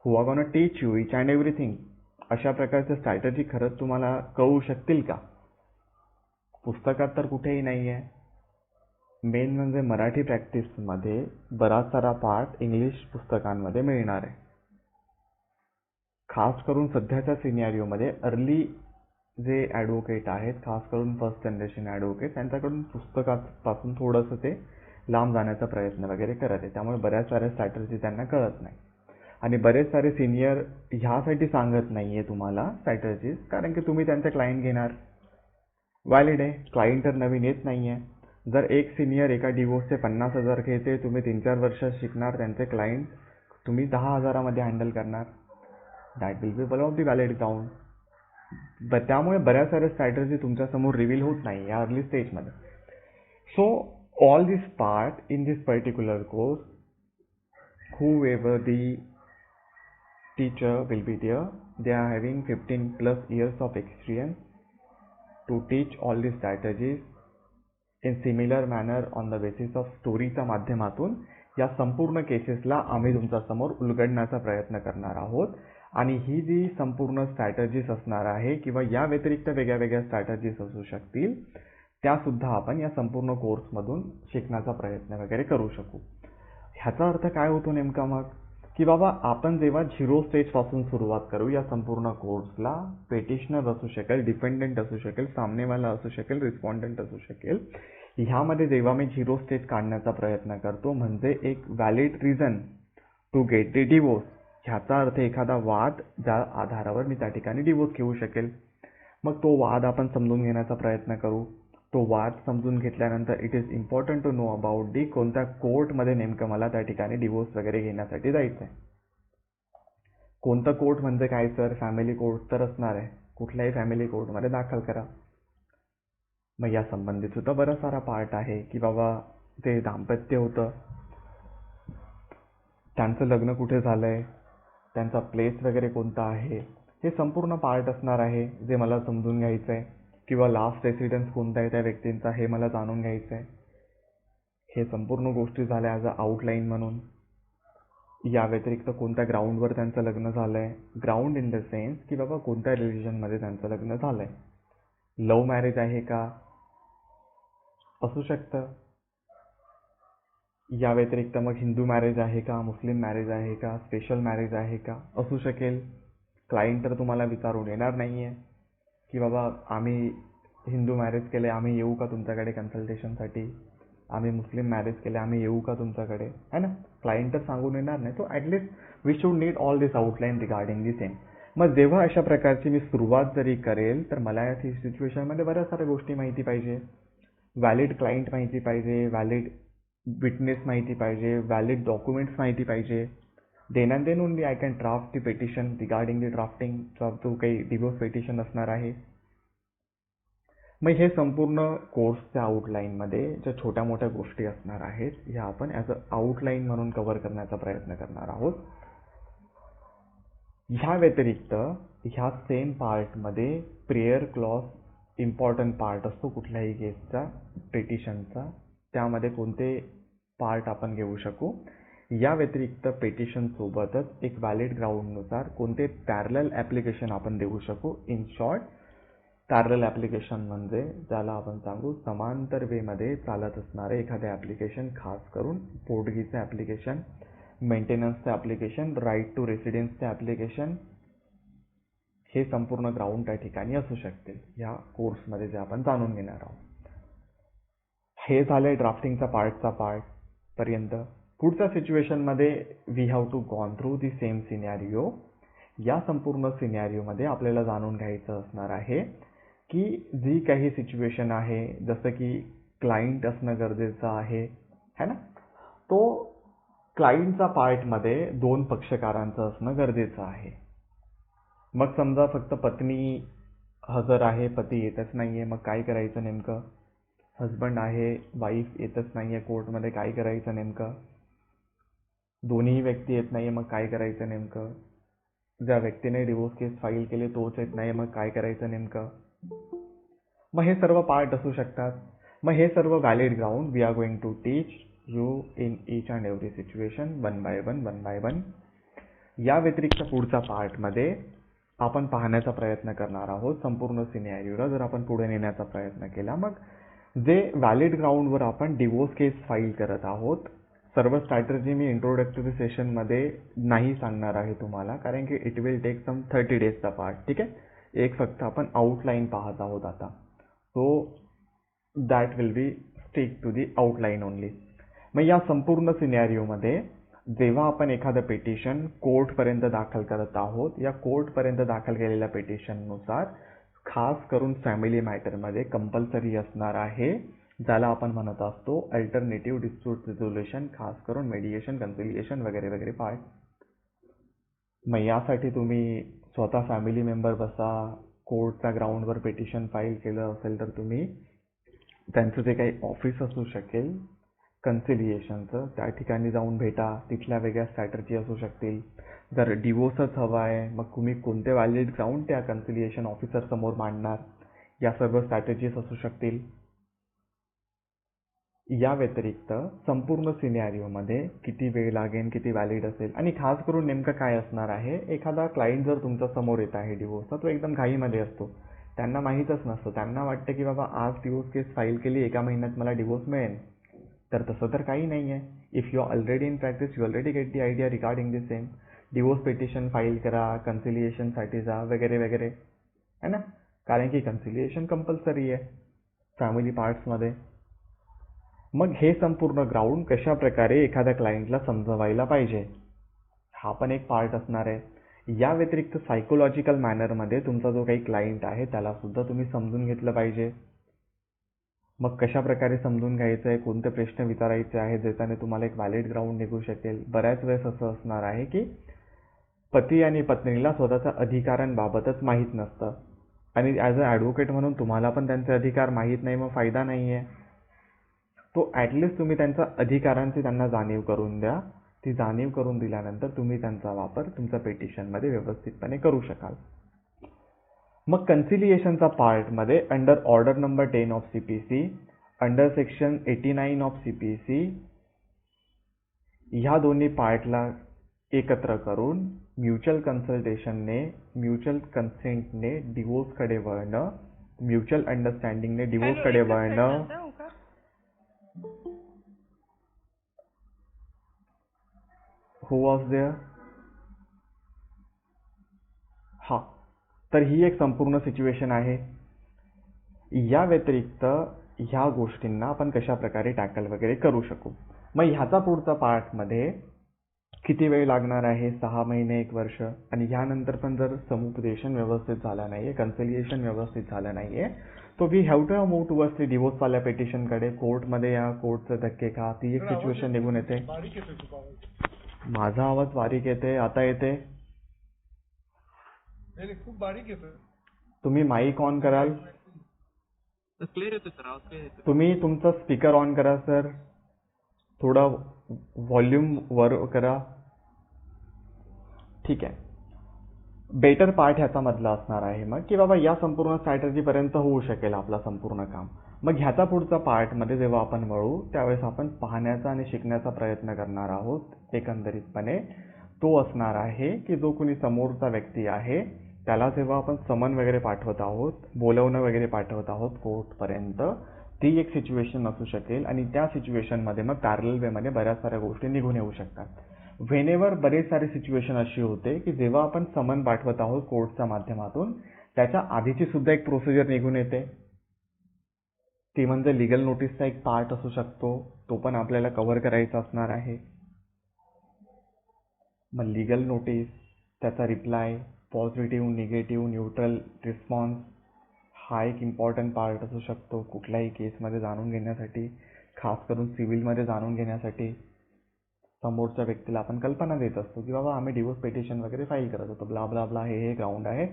who are gonna teach you each and everything? अशा प्रकारच्या स्ट्रॅटर्जी खरंच तुम्हाला कळू शकतील का? पुस्तकात तर कुठेही नाही आहे. मेन म्हणजे मराठी प्रॅक्टिसमध्ये बराच सारा पार्ट इंग्लिश पुस्तकांमध्ये मिळणार आहे. खास करून सध्याच्या सिनॅरिओमध्ये अर्ली जे ॲडव्होकेट आहेत, खास करून फर्स्ट जनरेशन ॲडव्होकेट, त्यांच्याकडून पुस्तकापासून थोडंसं ते लांब जाण्याचा प्रयत्न वगैरे करत आहे. त्यामुळे बऱ्याच साऱ्या स्ट्रॅटर्जी त्यांना कळत नाही आणि बरेच सारे सिनियर ह्यासाठी सांगत नाही आहे तुम्हाला स्ट्रॅटर्जीज, कारण की तुम्ही त्यांचे क्लायंट घेणार. व्हॅलिड आहे, क्लायंट तर नवीन येत नाही आहे. जर एक सिनियर एका डिवोर्सचे 50,000 घेते, तुम्ही 3-4 वर्षात शिकणार, त्यांचे क्लायंट तुम्ही 10,000 हँडल करणार, that will B one of the valid ground. त्यामुळे बऱ्याच साऱ्या स्ट्रॅटर्जी तुमच्यासमोर रिव्हील होत नाही या अर्ली स्टेजमध्ये. So all this part in this particular course, whoever the teacher will be there, they are having 15+ years of experience to teach all these strategies in similar manner on the basis of स्टोरीच्या माध्यमातून या संपूर्ण केसेसला आम्ही तुमच्यासमोर उलगडण्याचा प्रयत्न करणार आहोत. आणि ही जी संपूर्ण स्ट्रॅटर्जीज असणार आहे किंवा या व्यतिरिक्त वेगळ्या वेगळ्या स्ट्रॅटर्जीज असू शकतील, त्यासुद्धा आपण या संपूर्ण कोर्समधून शिकण्याचा प्रयत्न वगैरे करू शकू. ह्याचा अर्थ काय होतो नेमका मग, की बाबा आपण जेव्हा 0 स्टेजपासून सुरुवात करू या संपूर्ण कोर्सला, पेटिशनर असू शकेल, डिफेंडंट असू शकेल, सामनेवाला असू शकेल, रिस्पॉन्डंट असू शकेल, ह्यामध्ये जेव्हा मी 0 स्टेज काढण्याचा प्रयत्न करतो, म्हणजे एक valid reason to get the divorce, ह्याचा अर्थ एखादा वाद ज्या आधारावर मी त्या ठिकाणी डिवोर्स घेऊ शकेल. मग तो वाद आपण समजून घेण्याचा प्रयत्न करू. तो वाद समजून घेतल्यानंतर it is important to know about the कोणत्या कोर्टमध्ये नेमकं मला त्या ठिकाणी डिवोर्स वगैरे घेण्यासाठी जायचं आहे. कोणतं कोर्ट म्हणजे काय सर, फॅमिली कोर्ट तर असणार आहे, कुठल्याही फॅमिली कोर्टमध्ये दाखल करा. मग या संबंधित सुद्धा बराच सारा पार्ट आहे की बाबा ते दाम्पत्य होतं, त्यांचं लग्न कुठे झालंय, त्यांचा प्लेस वगैरे कोणता आहे, हे संपूर्ण पार्ट असणार आहे जे मला समजून घ्यायचं आहे. किंवा लास्ट रेसिडेन्स कोणता आहे त्या व्यक्तींचा हे मला जाणून घ्यायचं आहे. हे संपूर्ण गोष्टी झाल्या ॲज अ आउटलाईन म्हणून. या व्यतिरिक्त कोणत्या ग्राउंडवर त्यांचं लग्न झालंय, ग्राउंड इन द सेन्स की बाबा कोणत्या रिलिजनमध्ये त्यांचं लग्न झालंय, लव्ह मॅरेज आहे का, असू शकतं. या व्यतिरिक्त मग हिंदू मॅरेज आहे का, मुस्लिम मॅरेज आहे का, स्पेशल मॅरेज आहे का, असू शकेल. क्लायंट तर तुम्हाला विचारून येणार नाही आहे की बाबा आम्ही हिंदू मॅरेज केले, आम्ही येऊ का तुमच्याकडे कन्सल्टेशनसाठी, आम्ही मुस्लिम मॅरेज केले, आम्ही येऊ का तुमच्याकडे, है ना. क्लायंट तर सांगून येणार नाही. So at least we should need all this outline regarding the same. मग जेव्हा अशा प्रकारची मी सुरुवात जरी करेल तर मला या सिच्युएशनमध्ये बऱ्याच साऱ्या गोष्टी माहिती पाहिजे. व्हॅलिड क्लायंट माहिती पाहिजे, व्हॅलिड विटनेस माहिती पाहिजे, व्हॅलिड डॉक्युमेंट्स माहिती पाहिजे. Then and then only I can draft the petition regarding the drafting जो काही डिवोर्स पेटिशन असणार आहे. मग हे संपूर्ण कोर्सच्या आउटलाईनमध्ये ज्या छोट्या मोठ्या गोष्टी असणार आहेत ह्या आपण ॲज अ आउटलाईन म्हणून कव्हर करण्याचा प्रयत्न करणार आहोत. ह्या व्यतिरिक्त ह्या सेम पार्टमध्ये प्रेयर क्लॉज इम्पॉर्टंट पार्ट असतो कुठल्याही केसचा पेटिशनचा. त्यामध्ये कोणते पार्ट आपण घेऊ शकू. या व्यतिरिक्त पेटिशनसोबतच एक व्हॅलिड ग्राउंडनुसार कोणते पॅरलल ॲप्लिकेशन आपण देऊ शकू. इन शॉर्ट पॅरलल ॲप्लिकेशन म्हणजे ज्याला आपण सांगू समांतर वेमध्ये चालत असणारे एखादे ॲप्लिकेशन, खास करून पोटगीचं ॲप्लिकेशन, मेंटेनन्सचं ॲप्लिकेशन, राईट टू रेसिडेन्सचं ॲप्लिकेशन, हे संपूर्ण ग्राउंड त्या ठिकाणी असू शकतील या कोर्समध्ये जे आपण जाणून घेणार आहोत. हे झालंय ड्राफ्टिंगचा पार्ट पर्यंत. पुढच्या सिच्युएशनमध्ये we have to gone through the same scenario. या संपूर्ण सिनॅरिओमध्ये आपल्याला जाणून घ्यायचं असणार आहे की जी काही सिच्युएशन आहे, जसं की क्लायंट असणं गरजेचं आहे, है ना. तो क्लायंटचा पार्टमध्ये 2 पक्षकारांचं असणं गरजेचं आहे. मग समजा फक्त पत्नी हजर आहे, पती येतच नाहीये, मग काय करायचं नेमकं. हजबंड आहे, वाईफ येतच नाहीये कोर्टमध्ये, काय करायचं नेमकं. दोन्ही व्यक्ती येत नाहीये, मग काय करायचं नेमकं. ज्या व्यक्तीने डिवोर्स केस फाईल केली तोच येत नाही, मग काय करायचं नेमकं. मग हे सर्व पार्ट असू शकतात. मग हे सर्व valid ground we are going to teach you in each and every situation one by one. या व्यतिरिक्त पुढच्या पार्टमध्ये आपण पाहण्याचा प्रयत्न करणार आहोत संपूर्ण सिनॅरिओला. जर आपण पुढे नेण्याचा प्रयत्न केला, मग जे व्हॅलिड ग्राउंडवर आपण डिवोर्स केस फाईल करत आहोत, सर्व स्ट्रॅटर्जी मी इंट्रोडक्टरी सेशनमध्ये नाही सांगणार आहे तुम्हाला, कारण की इट विल टेक सम 30 डेजचा पार्ट. ठीक आहे. एक फक्त आपण आउटलाईन पाहत आहोत आता. So that will be stick to the outline only. मग या संपूर्ण सिनॅरिओमध्ये जेव्हा आपण एखादं पेटिशन कोर्टपर्यंत दाखल करत आहोत, या कोर्टपर्यंत दाखल केलेल्या पेटिशननुसार खास करून फॅमिली मॅटरमध्ये कंपल्सरी असणार आहे ज्याला आपण म्हणत असतो अल्टरनेटिव्ह डिस्प्यूट रिझोल्युशन, खास करून मेडिएशन, कन्सिलिएशन वगैरे वगैरे पार्ट. मग यासाठी तुम्ही स्वतः फॅमिली मेंबर बसा. कोर्टच्या ग्राउंडवर पेटिशन फाईल केलं असेल तर तुम्ही त्यांचं जे काही ऑफिस असू शकेल कन्सिलिएशनचं, त्या ठिकाणी जाऊन भेटा. तिथल्या वेगळ्या स्ट्रॅटर्जी असू शकतील. जर डिवोर्सच हवा आहे, मग तुम्ही कोणते व्हॅलिड ग्राउंड त्या कन्सिलिएशन ऑफिसर समोर मांडणार, या सर्व स्ट्रॅटर्जीज असू शकतील. या व्यतिरिक्त संपूर्ण सिनॅरिओमध्ये किती वेळ लागेल, किती व्हॅलिड असेल, आणि खास करून नेमकं काय असणार आहे. एखादा क्लायंट जर तुमच्या समोर येत आहे डिवोर्सचा, तो एकदम घाईमध्ये असतो. त्यांना माहीतच नसतं. त्यांना वाटतं की बाबा आज डिवोर्स केस फाईल केली, 1 महिन्यात मला डिवोर्स मिळेल. तर तसं तर काही नाही आहे. If you already in practice, you already get the idea regarding the same. Divorce petition file करा, कन्सिलिएशनसाठी जा, वगैरे वगैरे, है ना. कारण की कन्सिलिएशन कंपल्सरी आहे फॅमिली पार्ट्समध्ये. मग हे संपूर्ण ग्राउंड कशा प्रकारे एखाद्या क्लायंटला समजवायला पाहिजे, हा पण एक पार्ट असणार आहे. या व्यतिरिक्त सायकोलॉजिकल मॅनरमध्ये तुमचा जो काही क्लायंट आहे त्याला सुद्धा तुम्ही समजून घेतलं पाहिजे. मग कशा प्रकारे समजून घ्यायचं आहे, कोणते प्रश्न विचारायचे आहेत ज्याच्याने तुम्हाला एक व्हॅलिड ग्राउंड निघू शकेल. बऱ्याच वेळेस असं असणार आहे की पती आणि पत्नीला स्वतःच्या अधिकारांबाबतच माहीत नसतं. आणि ॲज अ ॲडव्होकेट म्हणून तुम्हाला पण त्यांचे अधिकार माहीत नाही, मग फायदा नाही आहे. तो ॲटलिस्ट तुम्ही त्यांच्या अधिकारांची त्यांना जाणीव करून द्या. ती जाणीव करून दिल्यानंतर तुम्ही त्यांचा वापर तुमच्या पिटिशनमध्ये व्यवस्थितपणे करू शकाल. मग कन्सिलिएशनचा पार्टमध्ये under order number 10 of CPC, under section 89 of CPC ह्या दोन्ही पार्टला एकत्र करून म्युच्युअल कन्सल्टेशनने, म्युच्युअल कन्सेंटने डिवोर्सकडे वळणं, म्युच्युअल अंडरस्टँडिंगने डिवोर्सकडे वळणं. Who was there? हा, तर ही एक संपूर्ण सिच्युएशन आहे. या व्यतिरिक्त ह्या गोष्टींना आपण कशा प्रकारे टॅकल वगैरे करू शकू. मग ह्याचा पुढचा पार्टमध्ये किती वेळ लागणार आहे? 6 महिने, 1 वर्ष. आणि ह्यानंतर पण जर समुपदेशन व्यवस्थित झालं नाहीये, कन्सिलिएशन व्यवस्थित झालं नाहीये, तो we have to move towards the डिवोर्सवाल्या पिटिशनकडे. कोर्टमध्ये या, कोर्टचे धक्के खा, ती एक सिच्युएशन निघून येते. माझा आवाज बारीक येते, आता येते? खूप बारीक येतोय. तुम्ही माईक ऑन कराल? क्लिअर येतो सर, आवाज क्लिअर येतो. तुम्ही तुमचा स्पीकर ऑन करा सर, थोडा व्हॉल्यूम वर करा. ठीक आहे. बेटर पार्ट ह्याचा मधला असणार आहे मग की बाबा या संपूर्ण स्ट्रॅटेजीपर्यंत होऊ शकेल आपला संपूर्ण काम. मग ह्याचा पुढचा पार्टमध्ये जेव्हा आपण वळू त्यावेळेस आपण पाहण्याचा आणि शिकण्याचा प्रयत्न करणार आहोत एकंदरीतपणे. तो असणार आहे की जो कोणी समोरचा व्यक्ती आहे त्याला जेव्हा आपण समन वगैरे पाठवत आहोत, बोलवणं वगैरे पाठवत आहोत कोर्टपर्यंत, ती एक सिच्युएशन असू शकेल. आणि त्या सिच्युएशनमध्ये मग पॅरलल वेमध्ये बऱ्याच साऱ्या गोष्टी निघून येऊ शकतात. व्हेनेवर बरेच सारे सिच्युएशन अशी होते की जेव्हा आपण समन पाठवत आहोत कोर्टच्या माध्यमातून त्याच्या आधीची सुद्धा एक प्रोसिजर निघून येते. ती म्हणजे लिगल नोटीसचा एक पार्ट असू शकतो, तो पण आपल्याला कव्हर करायचा असणार आहे. मग लिगल नोटीस, त्याचा reply, positive, negative, neutral response हा एक इम्पॉर्टंट पार्ट असू शकतो कुठल्याही केसमध्ये जाणून घेण्यासाठी, खास करून सिव्हिलमध्ये जाणून घेण्यासाठी. समोरच्या व्यक्तीला आपण कल्पना देत असतो की बाबा आम्ही डिवोर्स पिटिशन वगैरे फाईल करत होतो, ब्ला ब्ला ब्ला, हे ग्राउंड आहे,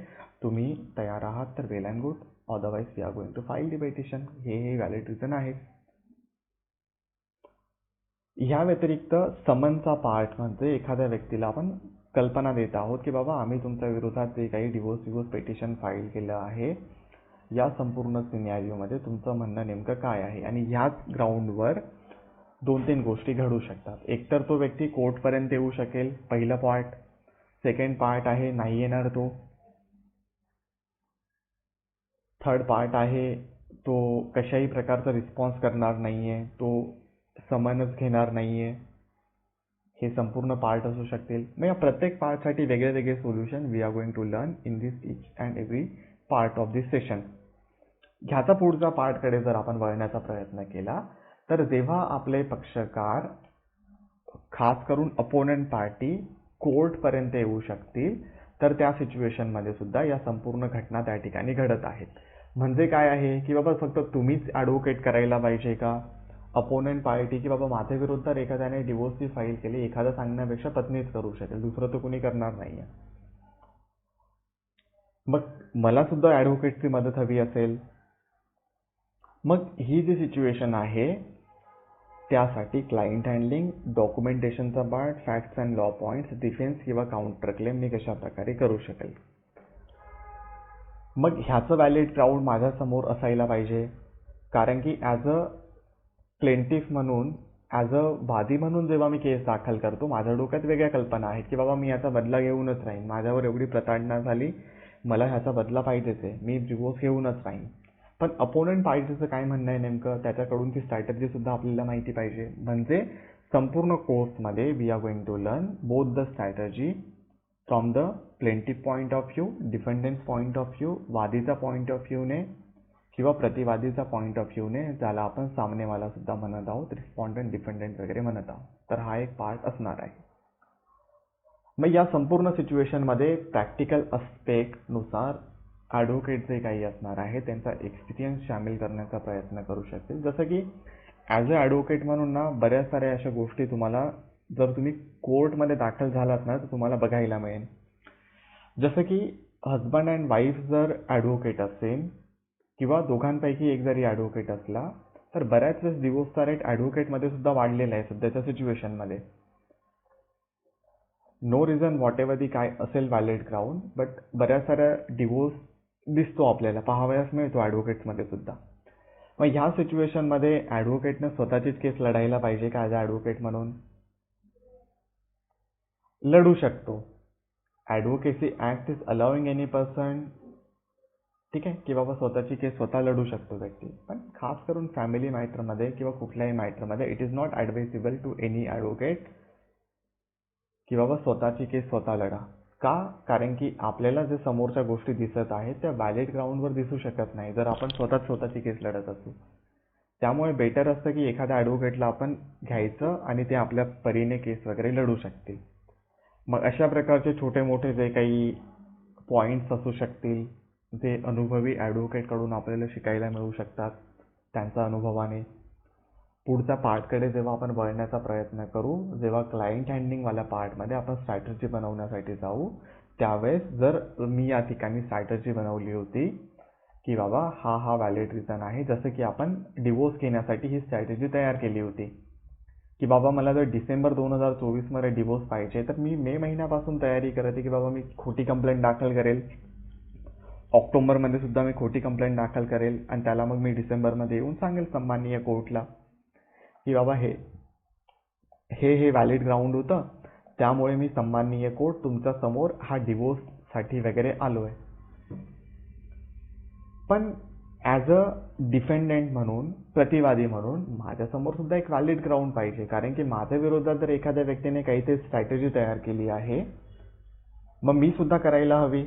तुम्ही तयार आहात तर well and good, otherwise we are going to file the petition, हे व्हॅलिड रिझन आहे. ह्या व्यतिरिक्त समनचा पार्ट म्हणजे एखाद्या व्यक्तीला आपण कल्पना देत आहोत की बाबा आम्ही तुमच्या विरोधात जे काही डिवोर्स पिटिशन फाईल केलं आहे या संपूर्ण सिनॅरिओमध्ये तुमचं म्हणणं नेमकं काय आहे. आणि ह्याच ग्राउंडवर 2-3 गोष्टी घडू शकतात. एकतर तो व्यक्ती कोर्टपर्यंत येऊ शकेल, पहिलं पार्ट. सेकंड पार्ट आहे नाही येणार तो. थर्ड पार्ट आहे तो कशाही प्रकारचा रिस्पॉन्स करणार नाहीये, तो समनच घेणार नाहीये. हे संपूर्ण पार्ट असू शकतील. मग या प्रत्येक पार्टसाठी वेगळे वेगळे solution we are going to learn in this each and every part of this session. ह्याचा पुढचा पार्टकडे जर आपण वळण्याचा प्रयत्न केला तर जेव्हा आपले पक्षकार, खास करून अपोनंट पार्टी, कोर्टपर्यंत येऊ शकतील तर त्या सिच्युएशनमध्ये सुद्धा या संपूर्ण घटना त्या ठिकाणी घडत आहेत. म्हणजे काय आहे की बाबा फक्त तुम्हीच ॲडव्होकेट करायला पाहिजे का? अपोनंट पार्टी की बाबा माझ्या विरोधात एखाद्याने डिवोर्सची फाईल केली, एखादा सांगण्यापेक्षा पत्नीच करू शकेल, दुसरं तर कुणी करणार नाहीये. मग मला सुद्धा ॲडव्होकेटची मदत हवी असेल. मग ही जी सिच्युएशन आहे त्यासाठी क्लायंट हँडलिंग, डॉक्युमेंटेशनचा part, facts and law points, defence किंवा काउंटर क्लेम मी कशा प्रकारे करू शकेल. मग ह्याचं व्हॅलिड ग्राउंड माझ्यासमोर असायला पाहिजे. कारण की ॲज अ प्लेंटिफ म्हणून, ॲज अ वादी म्हणून जेव्हा मी केस दाखल करतो माझ्या डोक्यात वेगळ्या कल्पना आहेत की बाबा मी याचा बदला घेऊनच राहीन, माझ्यावर एवढी प्रताडणा झाली, मला ह्याचा बदला पाहिजेच आहे, मी डिवोर्स घेऊनच राहीन. पण अपोनंट पार्टीचं काय म्हणणं आहे नेमकं, त्याच्याकडून ती स्ट्रॅटेजी सुद्धा आपल्याला माहिती पाहिजे. म्हणजे संपूर्ण कोर्समध्ये we are going to learn both the strategy from the plaintiff point of view, defendant point of view, वादीचा पॉईंट ऑफ व्ह्यूने किंवा प्रतिवादीचा पॉईंट ऑफ व्ह्यूने, ज्याला आपण सामनेवाला सुद्धा म्हणत आहोत, रिस्पॉन्डंट, डिफेंडंट वगैरे म्हणत आहोत. तर हा एक पार्ट असणार आहे. मग या संपूर्ण सिच्युएशनमध्ये प्रॅक्टिकल अस्पेक्टनुसार ॲडव्होकेट जे काही असणार आहे त्यांचा एक्सपिरियन्स सामील करण्याचा प्रयत्न करू शकतील. जसं की ॲज अ ॲडव्होकेट म्हणून ना बऱ्याच साऱ्या अशा गोष्टी तुम्हाला जर तुम्ही कोर्टमध्ये दाखल झालात ना तर तुम्हाला बघायला मिळेल. जसं की हजबंड अँड वाईफ जर ॲडव्होकेट असेल किंवा दोघांपैकी एक जरी ॲडव्होकेट असला तर बऱ्याच वेळेस डिवोर्सचा रेट ॲडव्होकेटमध्ये सुद्धा वाढलेला आहे सध्याच्या सिच्युएशनमध्ये. नो रिझन वॉट एव्हर दी काय असेल व्हॅलिड ग्राउंड, बट बऱ्याच साऱ्या डिवोर्स दिसतो आपल्याला, पाहावयास मिळतो ॲडव्होकेट्समध्ये सुद्धा. मग ह्या सिच्युएशनमध्ये ॲडव्होकेटनं स्वतःचीच केस लढायला पाहिजे का ॲज अ ॲडव्होकेट म्हणून? लढू शकतो. Advocacy act is allowing any person, ठीक आहे, की बाबा स्वतःची केस स्वतः लढू शकतो व्यक्ती. पण खास करून फॅमिली मॅटरमध्ये किंवा कुठल्याही मॅटरमध्ये it is not advisable to any advocate की बाबा स्वतःची केस स्वतः लढा. का? कारण की आपल्याला जे समोरच्या गोष्टी दिसत आहेत त्या व्हॅलिड ग्राउंडवर दिसू शकत नाही जर आपण स्वतःची केस लढत असू. त्यामुळे बेटर असतं की एखाद्या ॲडव्होकेटला आपण घ्यायचं आणि ते आपल्या परीने केस वगैरे लढू शकतील. मग अशा प्रकारचे छोटे मोठे जे काही पॉईंट्स असू शकतील जे अनुभवी ॲडव्होकेटकडून आपल्याला शिकायला मिळू शकतात त्यांच्या अनुभवाने. पुढच्या पार्टकडे जेव्हा आपण वळण्याचा प्रयत्न करू, जेव्हा क्लायंट हँडलिंगवाल्या पार्टमध्ये आपण स्ट्रॅटर्जी बनवण्यासाठी जाऊ, त्यावेळेस जर मी या ठिकाणी स्ट्रॅटर्जी बनवली होती की बाबा हा व्हॅलिड रिझन आहे, जसं की आपण डिवोर्स घेण्यासाठी ही स्ट्रॅटेजी तयार केली होती की बाबा मला जर डिसेंबर 2024 डिवोर्स पाहिजे तर मी मे महिन्यापासून तयारी करते की बाबा मी खोटी कंप्लेंट दाखल करेल, ऑक्टोबरमध्ये सुद्धा मी खोटी कंप्लेंट दाखल करेल आणि त्याला मग मी डिसेंबरमध्ये येऊन सांगेल सन्माननीय कोर्टला की बाबा हे व्हॅलिड ग्राउंड होतं, त्यामुळे मी सन्माननीय कोर्ट तुमच्या समोर हा डिवोर्ससाठी वगैरे आलोय. पण ॲज अ डिफेंडंट म्हणून, प्रतिवादी म्हणून माझ्यासमोर सुद्धा एक व्हॅलिड ग्राउंड पाहिजे. कारण की माझ्या विरोधात जर एखाद्या व्यक्तीने काहीतरी स्ट्रॅटेजी तयार केली आहे मग मी सुद्धा करायला हवी.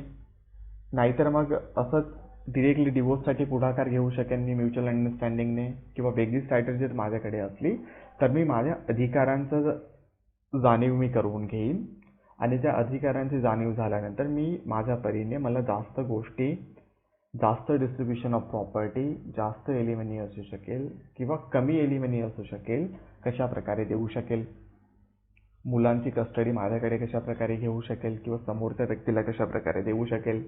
नाहीतर मग असंच डिरेक्टली डिवोर्ससाठी पुढाकार घेऊ शकेन मी म्युच्युअल अंडरस्टँडिंगने किंवा वेगळी स्ट्रॅटेजी जर माझ्याकडे असली तर मी माझ्या अधिकारांचं जाणीव मी करून घेईन आणि त्या अधिकारांची जाणीव झाल्यानंतर मी माझ्या परीने मला जास्त गोष्टी, जास्त डिस्ट्रीब्युशन ऑफ प्रॉपर्टी, जास्त एलिमनी असू शकेल किंवा कमी एलिमनी असू शकेल कशा प्रकारे देऊ शकेल, मुलांची कस्टडी माझ्याकडे कशा प्रकारे घेऊ शकेल किंवा समोरच्या व्यक्तीला कशा प्रकारे देऊ शकेल.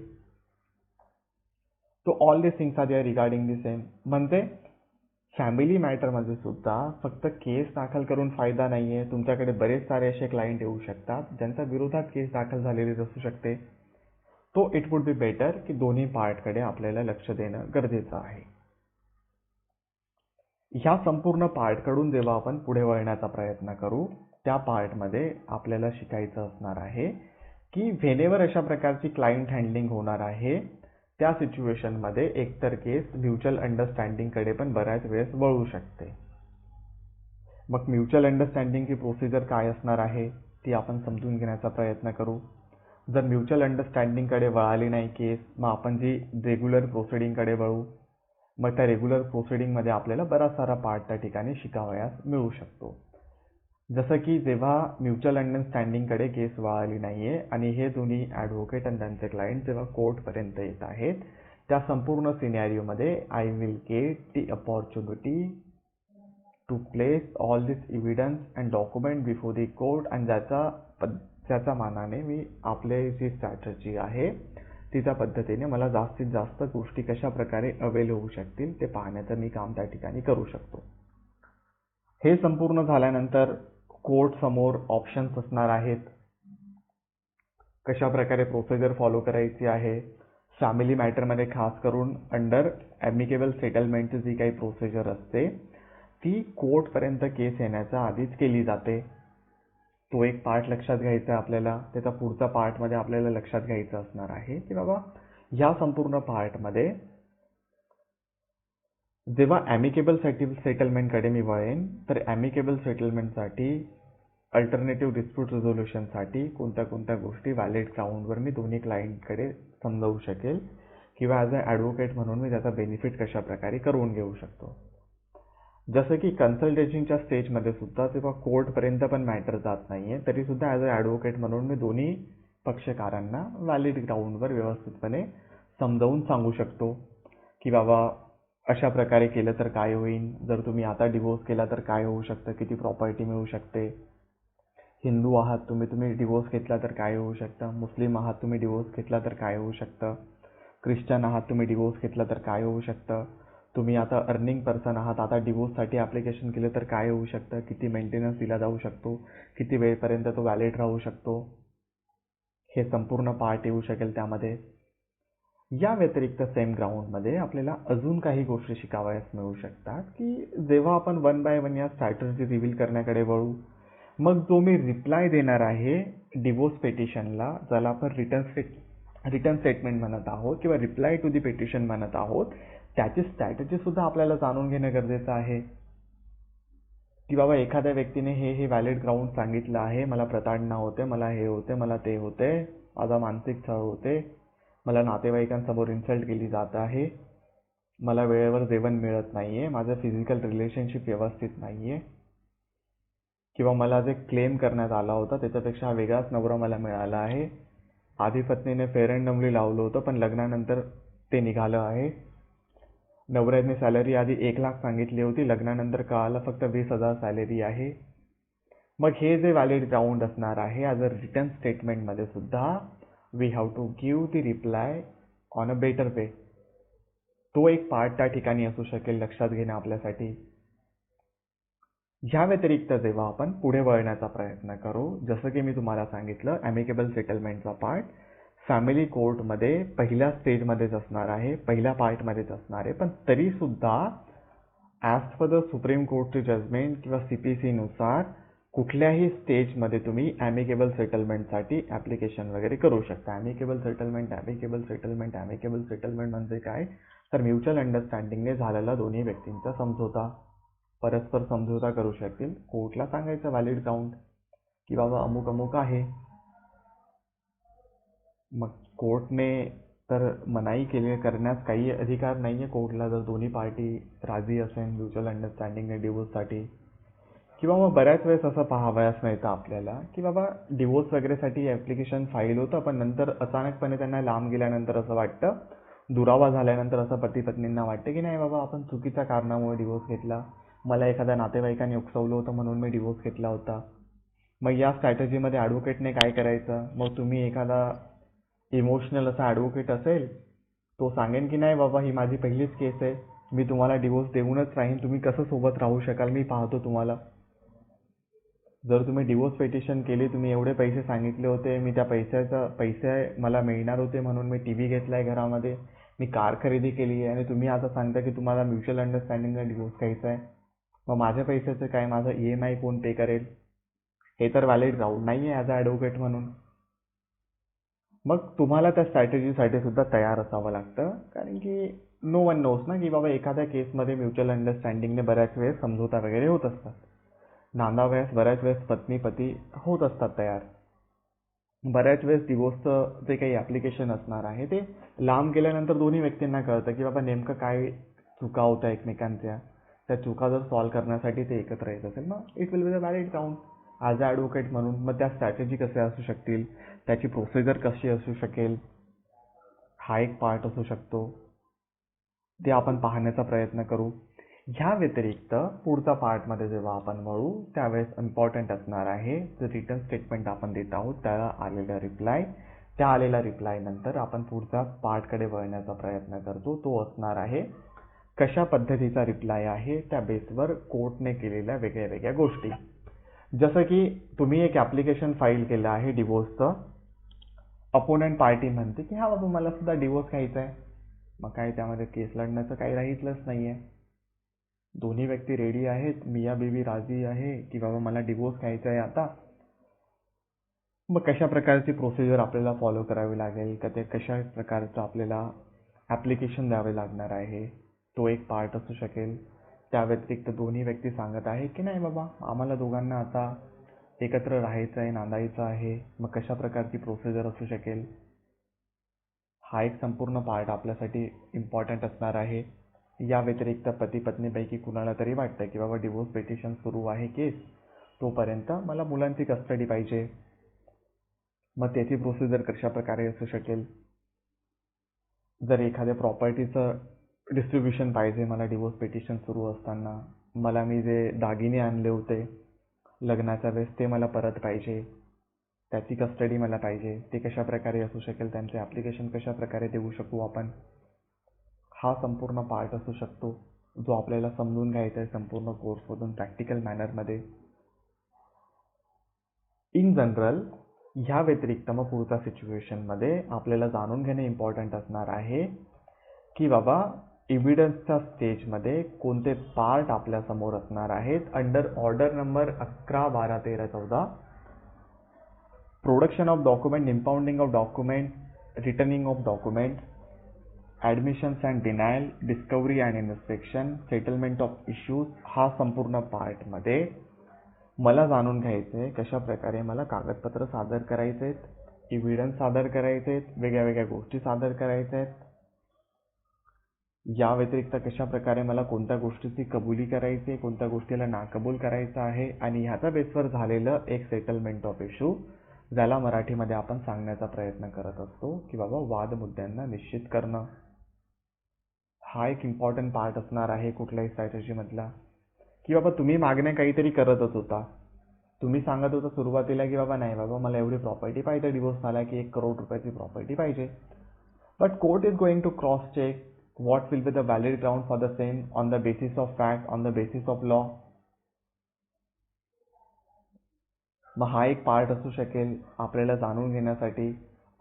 तो all this things are there regarding the same. म्हणजे फॅमिली मॅटरमध्ये सुद्धा फक्त केस दाखल करून फायदा नाहीये. तुमच्याकडे बरेच सारे असे क्लायंट येऊ शकतात ज्यांच्या विरोधात केस दाखल झालेली असू शकते. तो इट वुड बी बेटर की दोन्ही पार्टकडे आपल्याला लक्ष देणं गरजेचं आहे. ह्या संपूर्ण पार्टकडून जेव्हा आपण पुढे वळण्याचा प्रयत्न करू त्या पार्टमध्ये आपल्याला शिकायचं असणार आहे की व्हेनेवर अशा प्रकारची क्लायंट हँडलिंग होणार आहे त्या सिच्युएशनमध्ये एकतर केस म्युच्युअल अंडरस्टँडिंगकडे पण बऱ्याच वेळेस वळू शकते. मग म्युच्युअल अंडरस्टँडिंगची प्रोसिजर काय असणार आहे ती आपण समजून घेण्याचा प्रयत्न करू. जर म्युच्युअल अंडरस्टँडिंगकडे वळाली नाही केस, मग आपण जी रेग्युलर प्रोसिडिंगकडे वळू. मग त्या रेग्युलर प्रोसिडिंगमध्ये आपल्याला बराच सारा पार्ट त्या ठिकाणी शिकावयास मिळू शकतो. जसं की जेव्हा म्युच्युअल अंडरस्टँडिंगकडे केस वळाली नाहीये आणि हे दोन्ही ॲडव्होकेट आणि त्यांचे क्लायंट जेव्हा कोर्टपर्यंत येत आहेत त्या संपूर्ण सिनॅरिओमध्ये I will get the opportunity to place all this evidence and document before the court आणि ज्याच्या मानाने मी आपले जी स्ट्रॅटर्जी आहे तिच्या पद्धतीने मला जास्तीत जास्त गोष्टी कशा प्रकारे अवेल होऊ शकतील ते पाहण्याचं मी काम त्या ठिकाणी करू शकतो. हे संपूर्ण झाल्यानंतर कोर्ट समोर ऑप्शन्स असणार आहेत, कशा प्रकारे प्रोसिजर फॉलो करायची आहे. फॅमिली मॅटरमध्ये खास करून अंडर ॲमिकेबल सेटलमेंटची जी काही प्रोसिजर असते ती कोर्टपर्यंत केस येण्याच्या आधीच केली जाते. तो एक पार्ट लक्षात घ्यायचा आपल्याला. त्याचा पुढचा पार्टमध्ये आपल्याला लक्षात घ्यायचं असणार आहे की बाबा ह्या संपूर्ण पार्टमध्ये जेव्हा ॲमिकेबल सेटलमेंटकडे मी वळेन तर ॲमिकेबल सेटलमेंटसाठी, अल्टरनेटिव्ह डिस्प्यूट रिझोल्युशनसाठी कोणत्या गोष्टी व्हॅलिड ग्राउंडवर मी दोन्ही क्लायंटकडे समजावू शकेल किंवा ॲज अ ॲडव्होकेट म्हणून मी त्याचा बेनिफिट कशा प्रकारे करून घेऊ शकतो. जसं की कन्सल्टेशनच्या स्टेजमध्ये सुद्धा जेव्हा कोर्टपर्यंत पण मॅटर जात नाहीये तरी सुद्धा ॲज अ ॲडव्होकेट म्हणून मी दोन्ही पक्षकारांना व्हॅलिड ग्राउंडवर व्यवस्थितपणे समजावून सांगू शकतो की बाबा अशा प्रकारे केलं तर काय होईल, जर तुम्ही आता डिवोर्स केला तर काय होऊ शकतं, किती प्रॉपर्टी मिळू शकते, हिंदू आहात तुम्ही डिवोर्स घेतला तर काय होऊ शकतं, मुस्लिम आहात तुम्ही डिवोर्स घेतला तर काय होऊ शकतं, ख्रिश्चन आहात तुम्ही डिवोर्स घेतला तर काय होऊ शकतं, तुम्ही आता अर्निंग पर्सन आहात आता डिवोर्ससाठी ॲप्लिकेशन केलं तर काय होऊ शकतं, किती मेंटेनन्स दिला जाऊ शकतो, किती वेळपर्यंत तो व्हॅलिड राहू शकतो, हे संपूर्ण पार्ट येऊ शकेल त्यामध्ये. या व्यतिरिक्त सेम ग्राउंडमध्ये आपल्याला अजून काही गोष्टी शिकावयास मिळू शकतात की जेव्हा आपण 1 बाय 1 या स्ट्रॅटर्जी रिव्हील करण्याकडे वळू, मग जो मी रिप्लाय देणार आहे डिवोर्स पेटिशनला, ज्याला आपण रिटर्न स्टेटमेंट म्हणत आहोत किंवा रिप्लाय टू दी पेटिशन म्हणत आहोत, त्याची स्ट्रॅटेजी सुद्धा आपल्याला जाणून घेणं गरजेचं आहे. की बाबा एखाद्या व्यक्तीने हे व्हॅलिड ग्राउंड सांगितलं आहे, मला प्रताडणा होते, मला हे होते, मला ते होते, माझा मानसिक छळ होते, मला नातेवाईकांसमोर इन्सल्ट केली जात आहे, मला वेळेवर जेवण मिळत नाहीये, माझं फिजिकल रिलेशनशिप व्यवस्थित नाहीये, किंवा मला जे क्लेम करण्यात आला होता त्याच्यापेक्षा हा वेगळाच नवरा मला मिळाला आहे, आधी पत्नीने फेअर अँड लवली लावलं होतं पण लग्नानंतर ते निघालं आहे, नवऱ्याने सॅलरी आधी 1,00,000 सांगितली होती, लग्नानंतर कळालं फक्त 20,000 सॅलरी आहे. मग हे जे व्हॅलिड ग्राउंड असणार आहे ॲज अ रिटर्न स्टेटमेंटमध्ये सुद्धा we have to give the reply on a better way. तो एक पार्ट त्या ठिकाणी असू शकेल लक्षात घेणं आपल्यासाठी. ह्या व्यतिरिक्त जेव्हा आपण पुढे वळण्याचा प्रयत्न करू, जसं की मी तुम्हाला सांगितलं ॲमिकेबल सेटलमेंटचा पार्ट फॅमिली कोर्टमध्ये पहिल्या स्टेजमध्येच असणार आहे, पहिल्या पार्टमध्येच असणार आहे, पण तरीसुद्धा ॲज पर द सुप्रीम कोर्टचे जजमेंट किंवा CPC नुसार कुठल्याही स्टेजमध्ये तुम्ही ॲमिकेबल सेटलमेंटसाठी ॲप्लिकेशन वगैरे करू शकता. ॲमिकेबल सेटलमेंट म्हणजे काय, तर म्युच्युअल अंडरस्टँडिंगने झालेला दोन्ही व्यक्तींचा समझोता, परस्पर समझोता करू शकतील. कोर्टला सांगायचं व्हॅलिड ग्राउंड की बाबा अमुक अमुक आहे, मग कोर्टने तर मनाई करण्यास काही अधिकार नाही आहे कोर्टला, जर दोन्ही पार्टी राजी असेल म्युच्युअल अंडरस्टँडिंगने डिवोर्ससाठी. किंवा मग बऱ्याच वेळेस असं पाहावयास मिळतं आपल्याला की बाबा डिवोर्स वगैरेसाठी ॲप्लिकेशन फाईल होतं, पण नंतर अचानकपणे त्यांना लांब गेल्यानंतर असं वाटतं, दुरावा झाल्यानंतर असं पती पत्नींना वाटतं की नाही बाबा आपण चुकीच्या कारणामुळे डिवोर्स घेतला, मला एखाद्या नातेवाईकाने उकसवलं होतं म्हणून मी डिवोर्स घेतला होता. मग या स्ट्रॅटेजीमध्ये ॲडव्होकेटने काय करायचं, मग तुम्ही एखादा इमोशनल असा ॲडव्होकेट असेल, तो सांगेन की नाही बाबा ही माझी पहिलीच केस आहे, मी तुम्हाला डिवोर्स देऊनच राहीन, तुम्ही कसं सोबत राहू शकाल, मी पाहतो तुम्हाला. जर तुम्ही डिवोर्स पेटिशन केली, तुम्ही एवढे पैसे सांगितले होते, मी त्या पैसे मला मिळणार होते म्हणून मी TV घेतलाय घरामध्ये, मी कार खरेदी केली आहे, आणि तुम्ही आता सांगता की तुम्हाला म्युच्युअल अंडरस्टँडिंगने डिवोर्स घ्यायचा आहे, मग माझ्या पैशाचं काय, माझा EMI कोण पे करेल? हे तर व्हॅलिड ग्राउंड नाही आहे ॲज अ ॲडव्होकेट म्हणून. मग तुम्हाला त्या स्ट्रॅटेजीसाठी सुद्धा तयार असावं लागतं, कारण की नो वन नोस ना की बाबा एखाद्या केसमध्ये म्युच्युअल अंडरस्टँडिंगने बऱ्याच वेळेस समझोता वगैरे होत असतात, नांदावयास बऱ्याच वेळेस पत्नी होत असतात तयार. बऱ्याच वेळेस डिवोर्सचं जे काही ॲप्लिकेशन असणार आहे ते लांब गेल्यानंतर दोन्ही व्यक्तींना कळतं की बाबा नेमकं काय चुका होत्या एकमेकांच्या, त्या चुका जर सॉल्व्ह करण्यासाठी ते एकत्र येत असेल, मग it will be the valid ground as a advocate म्हणून. मग त्या स्ट्रॅटेजी कशा असू शकतील, त्याची प्रोसिजर कशी असू शकेल, हा एक पार्ट असू शकतो, ते आपण पाहण्याचा प्रयत्न करू. ह्या व्यतिरिक्त पुढचा पार्टमध्ये जेव्हा आपण वळू त्यावेळेस इम्पॉर्टंट असणार आहे जे रिटर्न स्टेटमेंट आपण देत आहोत त्याला आलेला रिप्लाय, त्या आलेल्या रिप्लाय नंतर आपण पुढच्या पार्टकडे वळण्याचा प्रयत्न करतो, तो असणार आहे कशा पद्धतीचा रिप्लाय आहे त्या बेसवर कोर्टने केलेल्या वेगळ्या वेगळ्या गोष्टी. जसं की तुम्ही एक ॲप्लिकेशन फाईल केलं आहे डिवोर्सचं, अपोनंट पार्टी म्हणते की हा बाबा मला सुद्धा डिवोर्स घ्यायचा आहे, मग काय त्यामध्ये केस लढण्याचं काही राहितलंच नाही आहे, दोन्ही व्यक्ती रेडी आहेत, मिया बीवी राजी आहे की बाबा मला डिवोर्स घ्यायचा आहे आता. मग कशा प्रकारची प्रोसिजर आपल्याला फॉलो करावी लागेल का, ते कशा प्रकारचं आपल्याला ॲप्लिकेशन द्यावे लागणार आहे, तो एक पार्ट असू शकेल. त्या व्यतिरिक्त दोन्ही व्यक्ती सांगत आहे की नाही बाबा आम्हाला दोघांना आता एकत्र राहायचं आहे, नांदायचं आहे, मग कशा प्रकारची प्रोसिजर असू शकेल, हा एक संपूर्ण पार्ट आपल्यासाठी इम्पॉर्टंट असणार आहे. या व्यतिरिक्त पती पत्नीपैकी कुणाला तरी वाटतं की बाबा डिवोर्स पेटिशन सुरू आहे केस, तोपर्यंत मला मुलांची कस्टडी पाहिजे, मग त्याची प्रोसिजर कशा प्रकारे असू शकेल. जर एखाद्या प्रॉपर्टीचं डिस्ट्रीब्युशन पाहिजे मला डिवोर्स पेटिशन सुरू असताना, मी जे दागिने आणले होते लग्नाच्या वेळेस ते मला परत पाहिजे, त्याची कस्टडी मला पाहिजे, ते कशा प्रकारे असू शकेल, त्यांचे ॲप्लिकेशन कशा प्रकारे देऊ शकू आपण, हा संपूर्ण पार्ट असू शकतो जो आपल्याला समजून घ्यायचा आहे संपूर्ण कोर्समधून प्रॅक्टिकल मॅनरमध्ये. इन जनरल ह्या व्यतिरिक्त मग पुढच्या सिच्युएशनमध्ये आपल्याला जाणून घेणे इम्पॉर्टंट असणार आहे की बाबा एव्हिडन्सच्या स्टेजमध्ये कोणते पार्ट आपल्यासमोर असणार आहेत. Under order number 11, 12, 13, 14 production of document, impounding of document, returning of document, admissions and denial, discovery and inspection, settlement of issues, हा संपूर्ण पार्टमध्ये मला जाणून घ्यायचं आहे कशा प्रकारे मला कागदपत्र सादर करायचे आहेत, एव्हिडन्स सादर करायचे आहेत, वेगळ्या वेगळ्या गोष्टी सादर करायच्या आहेत. या व्यतिरिक्त कशा प्रकारे मला कोणत्या गोष्टीची कबुली करायची आहे, कोणत्या गोष्टीला नाकबूल करायचं आहे, आणि ह्याचा बेसवर झालेलं एक सेटलमेंट ऑफ इश्यू ज्याला मराठीमध्ये आपण सांगण्याचा प्रयत्न करत असतो की बाबा वाद मुद्द्यांना निश्चित करणं. हा एक इम्पॉर्टंट पार्ट असणार आहे कुठल्याही स्ट्रॅटेजीमधला. की बाबा तुम्ही मागण्या काहीतरी करतच होता, तुम्ही सांगत होता सुरुवातीला की बाबा नाही बाबा मला एवढी प्रॉपर्टी पाहिजे, डिवोर्स झाला की 1 करोड रुपयाची प्रॉपर्टी पाहिजे. But court is going to cross check what will be the valid ground for the same on the basis of fact, on the basis of law. मग हा एक पार्ट असू शकेल आपल्याला जाणून घेण्यासाठी.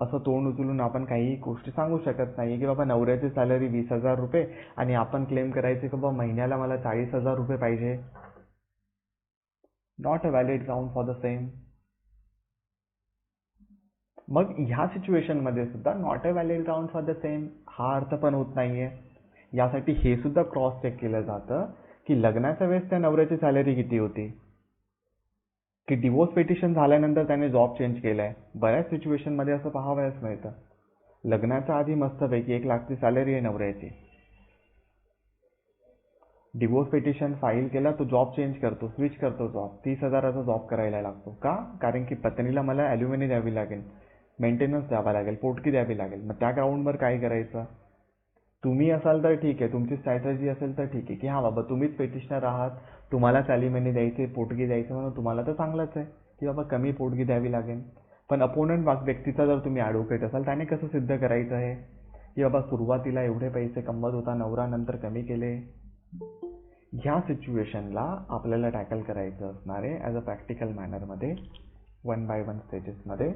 असं तोंड उचलून आपण काही गोष्टी सांगू शकत नाही की बाबा नवऱ्याची सॅलरी 20,000 रुपये आणि आपण क्लेम करायचे की बाबा महिन्याला मला 40,000 रुपये पाहिजे. Not a valid ground for the same. मग ह्या सिच्युएशनमध्ये सुद्धा not a valid ground for the same हा अर्थ पण होत नाहीये. यासाठी हे सुद्धा क्रॉस चेक केलं जातं की लग्नाच्या वेळेस त्या नवऱ्याची सॅलरी किती होती, की डिवोर्स पिटिशन झाल्यानंतर त्याने जॉब चेंज केलाय. बऱ्याच सिच्युएशनमध्ये असं पाहावयास मिळतं. लग्नाच्या आधी मस्तपैकी 1 लाखची सॅलरी आहे नवऱ्याची, डिवोर्स पिटिशन फाईल केला, तो जॉब चेंज करतो, स्विच करतो जॉब, 30,000चा जॉब करायला लागतो. का? कारण की पत्नीला मला ॲल्युमिनी द्यावी लागेल, मेंटेनन्स द्यावा लागेल, पोटकी द्यावी लागेल. मग त्या ग्राउंडवर काय करायचं? तुम्ही असाल तर ठीक आहे, तुमची स्ट्रॅटेजी असेल तर ठीक आहे की हां बाबा तुम्हीच पेटिशनर आहात, तुम्हाला ॲल्युमिनी द्यायची, पोटगी द्यायचं, म्हणून तुम्हाला तर चांगलंच आहे की बाबा कमी पोटगी द्यावी लागेल. पण अपोनंट व्यक्तीचा जर तुम्ही ॲडव्होकेट असाल त्याने कसं सिद्ध करायचं आहे की बाबा सुरुवातीला एवढे पैसे कमवत होता नवरा, नंतर कमी केले. ह्या सिच्युएशनला आपल्याला टॅकल करायचं असणार आहे ॲज अ प्रॅक्टिकल मॅनरमध्ये 1 by 1 स्टेजेसमध्ये.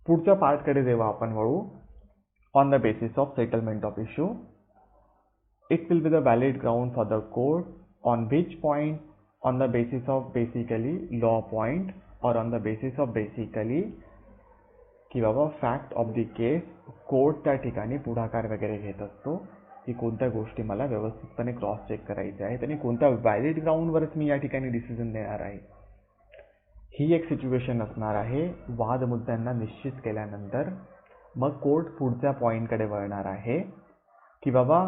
पुढच्या पार्टकडे जेव्हा आपण वळू, on the basis of settlement of issue, it will be the valid ground for the court on which point, on the basis of basically law point or on the basis of basically की बाबा fact of the case court त्या ठिकाणी पुढाकार वगैरे घेत असतो की कोणत्या गोष्टी मला व्यवस्थितपणे क्रॉस चेक करायच्या आहेत आणि कोणत्या व्हॅलिड ग्राउंडवरच मी या ठिकाणी डिसिजन देणार आहे. ही एक सिच्युएशन असणार आहे. वाद मुद्द्यांना निश्चित केल्यानंतर मग कोर्ट पुढच्या पॉईंटकडे वळणार आहे की बाबा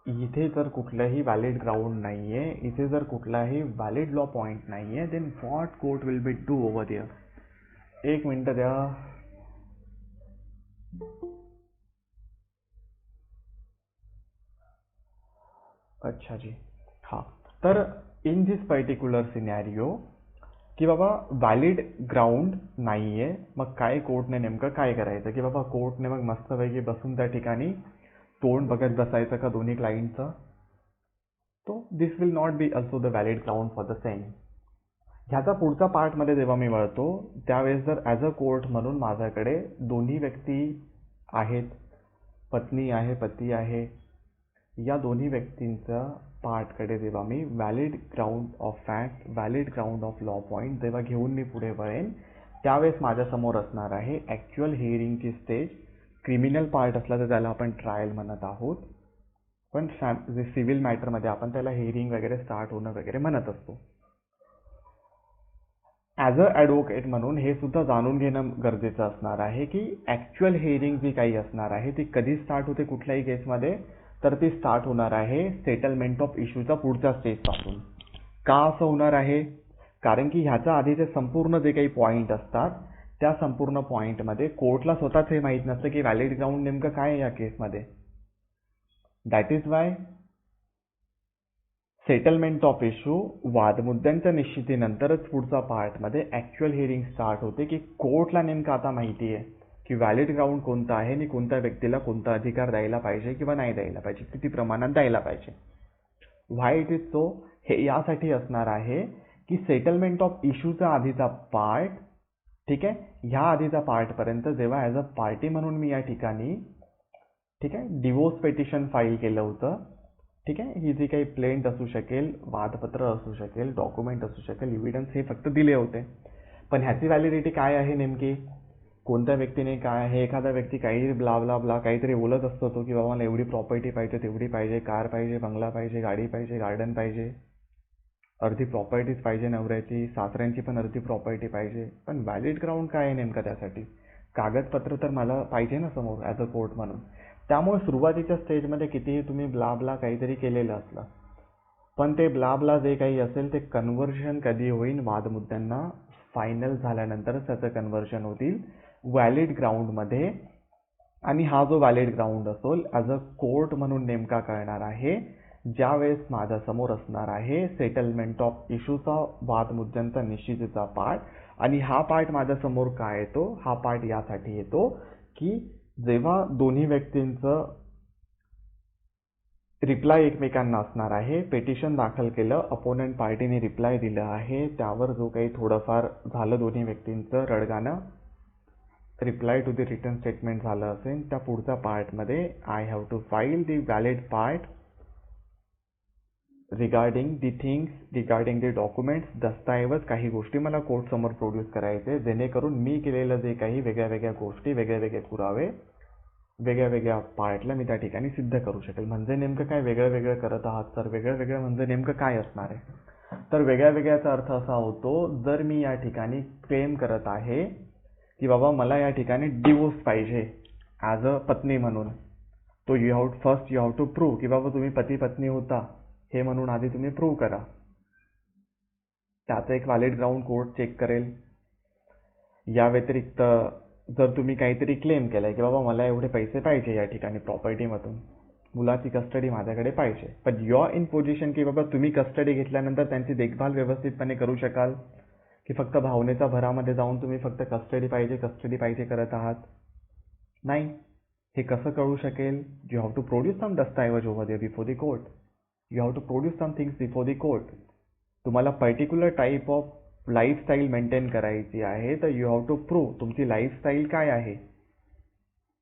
इथे जर कुठलंही व्हॅलिड ग्राउंड नाहीये, इथे जर कुठलाही व्हॅलिड लॉ पॉईंट नाहीये, then what court will be do over there. 1 minute द्या. अच्छा जी, हां. तर इन दिस पर्टिक्युलर सिनॅरिओ की बाबा व्हॅलिड ग्राउंड नाहीये, मग काय कोर्टने नेमकं काय करायचं की बाबा कोर्टने मग मस्तपैकी बसून त्या ठिकाणी तोंड बघत बसायचं का दोन्ही क्लाइंटचं? तो this will not be also the valid ground for the same. ह्याचा पुढचा पार्टमध्ये जेव्हा मी वळतो त्यावेळेस जर ॲज अ कोर्ट म्हणून माझ्याकडे दोन्ही व्यक्ती आहेत, पत्नी आहे, पती आहे, या दोन्ही व्यक्तींचा पार्टकडे जेव्हा मी valid ground of fact, valid ground of law point जेव्हा घेऊन मी पुढे वळेन त्यावेळेस माझ्यासमोर असणार आहे ॲक्च्युअल हिअरिंगची स्टेज. क्रिमिनल पार्ट असला तर त्याला आपण ट्रायल म्हणत आहोत, पण सिव्हिल मॅटरमध्ये आपण त्याला हिअरिंग वगैरे स्टार्ट होणं वगैरे म्हणत असतो. ॲज अ ॲडव्होकेट म्हणून हे सुद्धा जाणून घेणं गरजेचं असणार आहे की ॲक्च्युअल हिअरिंग जी काही असणार आहे ती कधी स्टार्ट होते कुठल्याही केसमध्ये, तर ती स्टार्ट होणार आहे सेटलमेंट ऑफ इश्यूचा पुढच्या स्टेजपासून. का असं होणार आहे? कारण की ह्याच्या आधीचे संपूर्ण जे काही पॉईंट असतात त्या संपूर्ण पॉईंटमध्ये कोर्टला स्वतःच हे माहीत नसतं की व्हॅलिड ग्राउंड नेमकं काय आहे या केसमध्ये. That is why settlement of issue वादमुद्द्यांच्या निश्चितीनंतरच पुढचा पार्टमध्ये ॲक्च्युअल हिअरिंग स्टार्ट होते की कोर्टला नेमकं आता माहिती आहे की व्हॅलिड ग्राउंड कोणता आहे आणि कोणत्या व्यक्तीला कोणता अधिकार द्यायला पाहिजे किंवा नाही द्यायला पाहिजे, किती प्रमाणात द्यायला पाहिजे. व्हाय इट इज सो हे यासाठी असणार आहे की सेटलमेंट ऑफ इश्यूचा आधीचा पार्ट, ठीक आहे, ह्या आधीचा पार्टपर्यंत जेव्हा ॲज अ पार्टी म्हणून मी या ठिकाणी, ठीक आहे, डिवोर्स पेटिशन फाईल केलं होतं, ठीक आहे, ही जी काही प्लेंट असू शकेल, वादपत्र असू शकेल, डॉक्युमेंट असू शकेल, इव्हिडन्स हे फक्त दिले होते. पण ह्याची व्हॅलिडिटी काय आहे नेमकी, कोणत्या व्यक्तीने काय आहे, एखादा व्यक्ती काही ब्ला ब्ला ब्ला काहीतरी बोलत असतो तो की बाबा मला एवढी प्रॉपर्टी पाहिजे, तेवढी पाहिजे, कार पाहिजे, बंगला पाहिजे, गाडी पाहिजे, गार्डन पाहिजे, अर्धी प्रॉपर्टीज पाहिजे नवऱ्याची, सासऱ्यांची पण अर्धी प्रॉपर्टी पाहिजे. पण व्हॅलिड ग्राउंड काय आहे नेमका त्यासाठी, कागदपत्र तर मला पाहिजे ना समोर ॲज अ कोर्ट म्हणून. त्यामुळे सुरुवातीच्या स्टेजमध्ये कितीही तुम्ही ब्ला ब्ला काहीतरी केलेलं असलं, पण ते ब्ला ब्ला जे काही असेल ते कन्व्हर्शन कधी होईल, वादमुद्द्यांना फायनल झाल्यानंतरच त्याचं कन्व्हर्शन होतील व्हॅलिड ग्राउंडमध्ये. आणि हा जो व्हॅलिड ग्राउंड असेल ॲज अ कोर्ट म्हणून नेमका कळणार आहे ज्यावेळेस माझ्यासमोर असणार आहे सेटलमेंट ऑफ इश्यूचा, वादमुद्द्यांचा निश्चितीचा पार्ट. आणि हा पार्ट माझ्यासमोर काय येतो, हा पार्ट यासाठी येतो की जेव्हा दोन्ही व्यक्तींचं रिप्लाय एकमेकांना असणार आहे, पेटिशन दाखल केलं, अपोनंट पार्टीने रिप्लाय दिलं आहे, त्यावर जो काही थोडंफार झालं दोन्ही व्यक्तींचं रडगाणं, reply to the return statement झालं असेल, त्या पुढच्या पार्टमध्ये I have to file the valid part regarding the things, regarding the documents, दस्तऐवज, काही गोष्टी मला कोर्टसमोर प्रोड्यूस करायचे जेणेकरून मी केलेलं जे काही वेगळ्या वेगळ्या गोष्टी, वेगळे वेगळे पुरावे वेगळ्या वेगळ्या पार्टला मी त्या ठिकाणी सिद्ध करू शकेल. म्हणजे नेमकं काय वेगळं वेगळं करत आहात तर वेगळं वेगळं म्हणजे नेमकं काय असणार आहे, तर वेगळ्या वेगळ्याचा अर्थ असा होतो जर मी या ठिकाणी क्लेम करत आहे की बाबा मला या ठिकाणी डिवोर्स पाहिजे ॲज अ पत्नी म्हणून, तो यू हॅव टू प्रूव्ह की बाबा तुम्ही पती पत्नी होता हे म्हणून आधी तुम्ही प्रूव्ह करा. त्याचं एक व्हॅलिड ग्राउंड कोर्ट चेक करेल. या व्यतिरिक्त जर तुम्ही काहीतरी क्लेम केलंय की बाबा मला एवढे पैसे पाहिजे या ठिकाणी प्रॉपर्टीमधून, मुलाची कस्टडी माझ्याकडे पाहिजे, पण यू आर इन पोझिशन की बाबा तुम्ही कस्टडी घेतल्यानंतर त्यांची देखभाल व्यवस्थितपणे करू शकाल की फक्त भावनेच्या भरामध्ये जाऊन तुम्ही फक्त कस्टडी पाहिजे करत आहात, नाही. हे कसं कळू शकेल, you have to produce some दस्तऐवज over there before the court, you have to produce some things before the court. तुम्हाला particular type of lifestyle maintain करायची आहे तर यू हॅव टू प्रूव्ह तुमची लाईफस्टाईल काय आहे.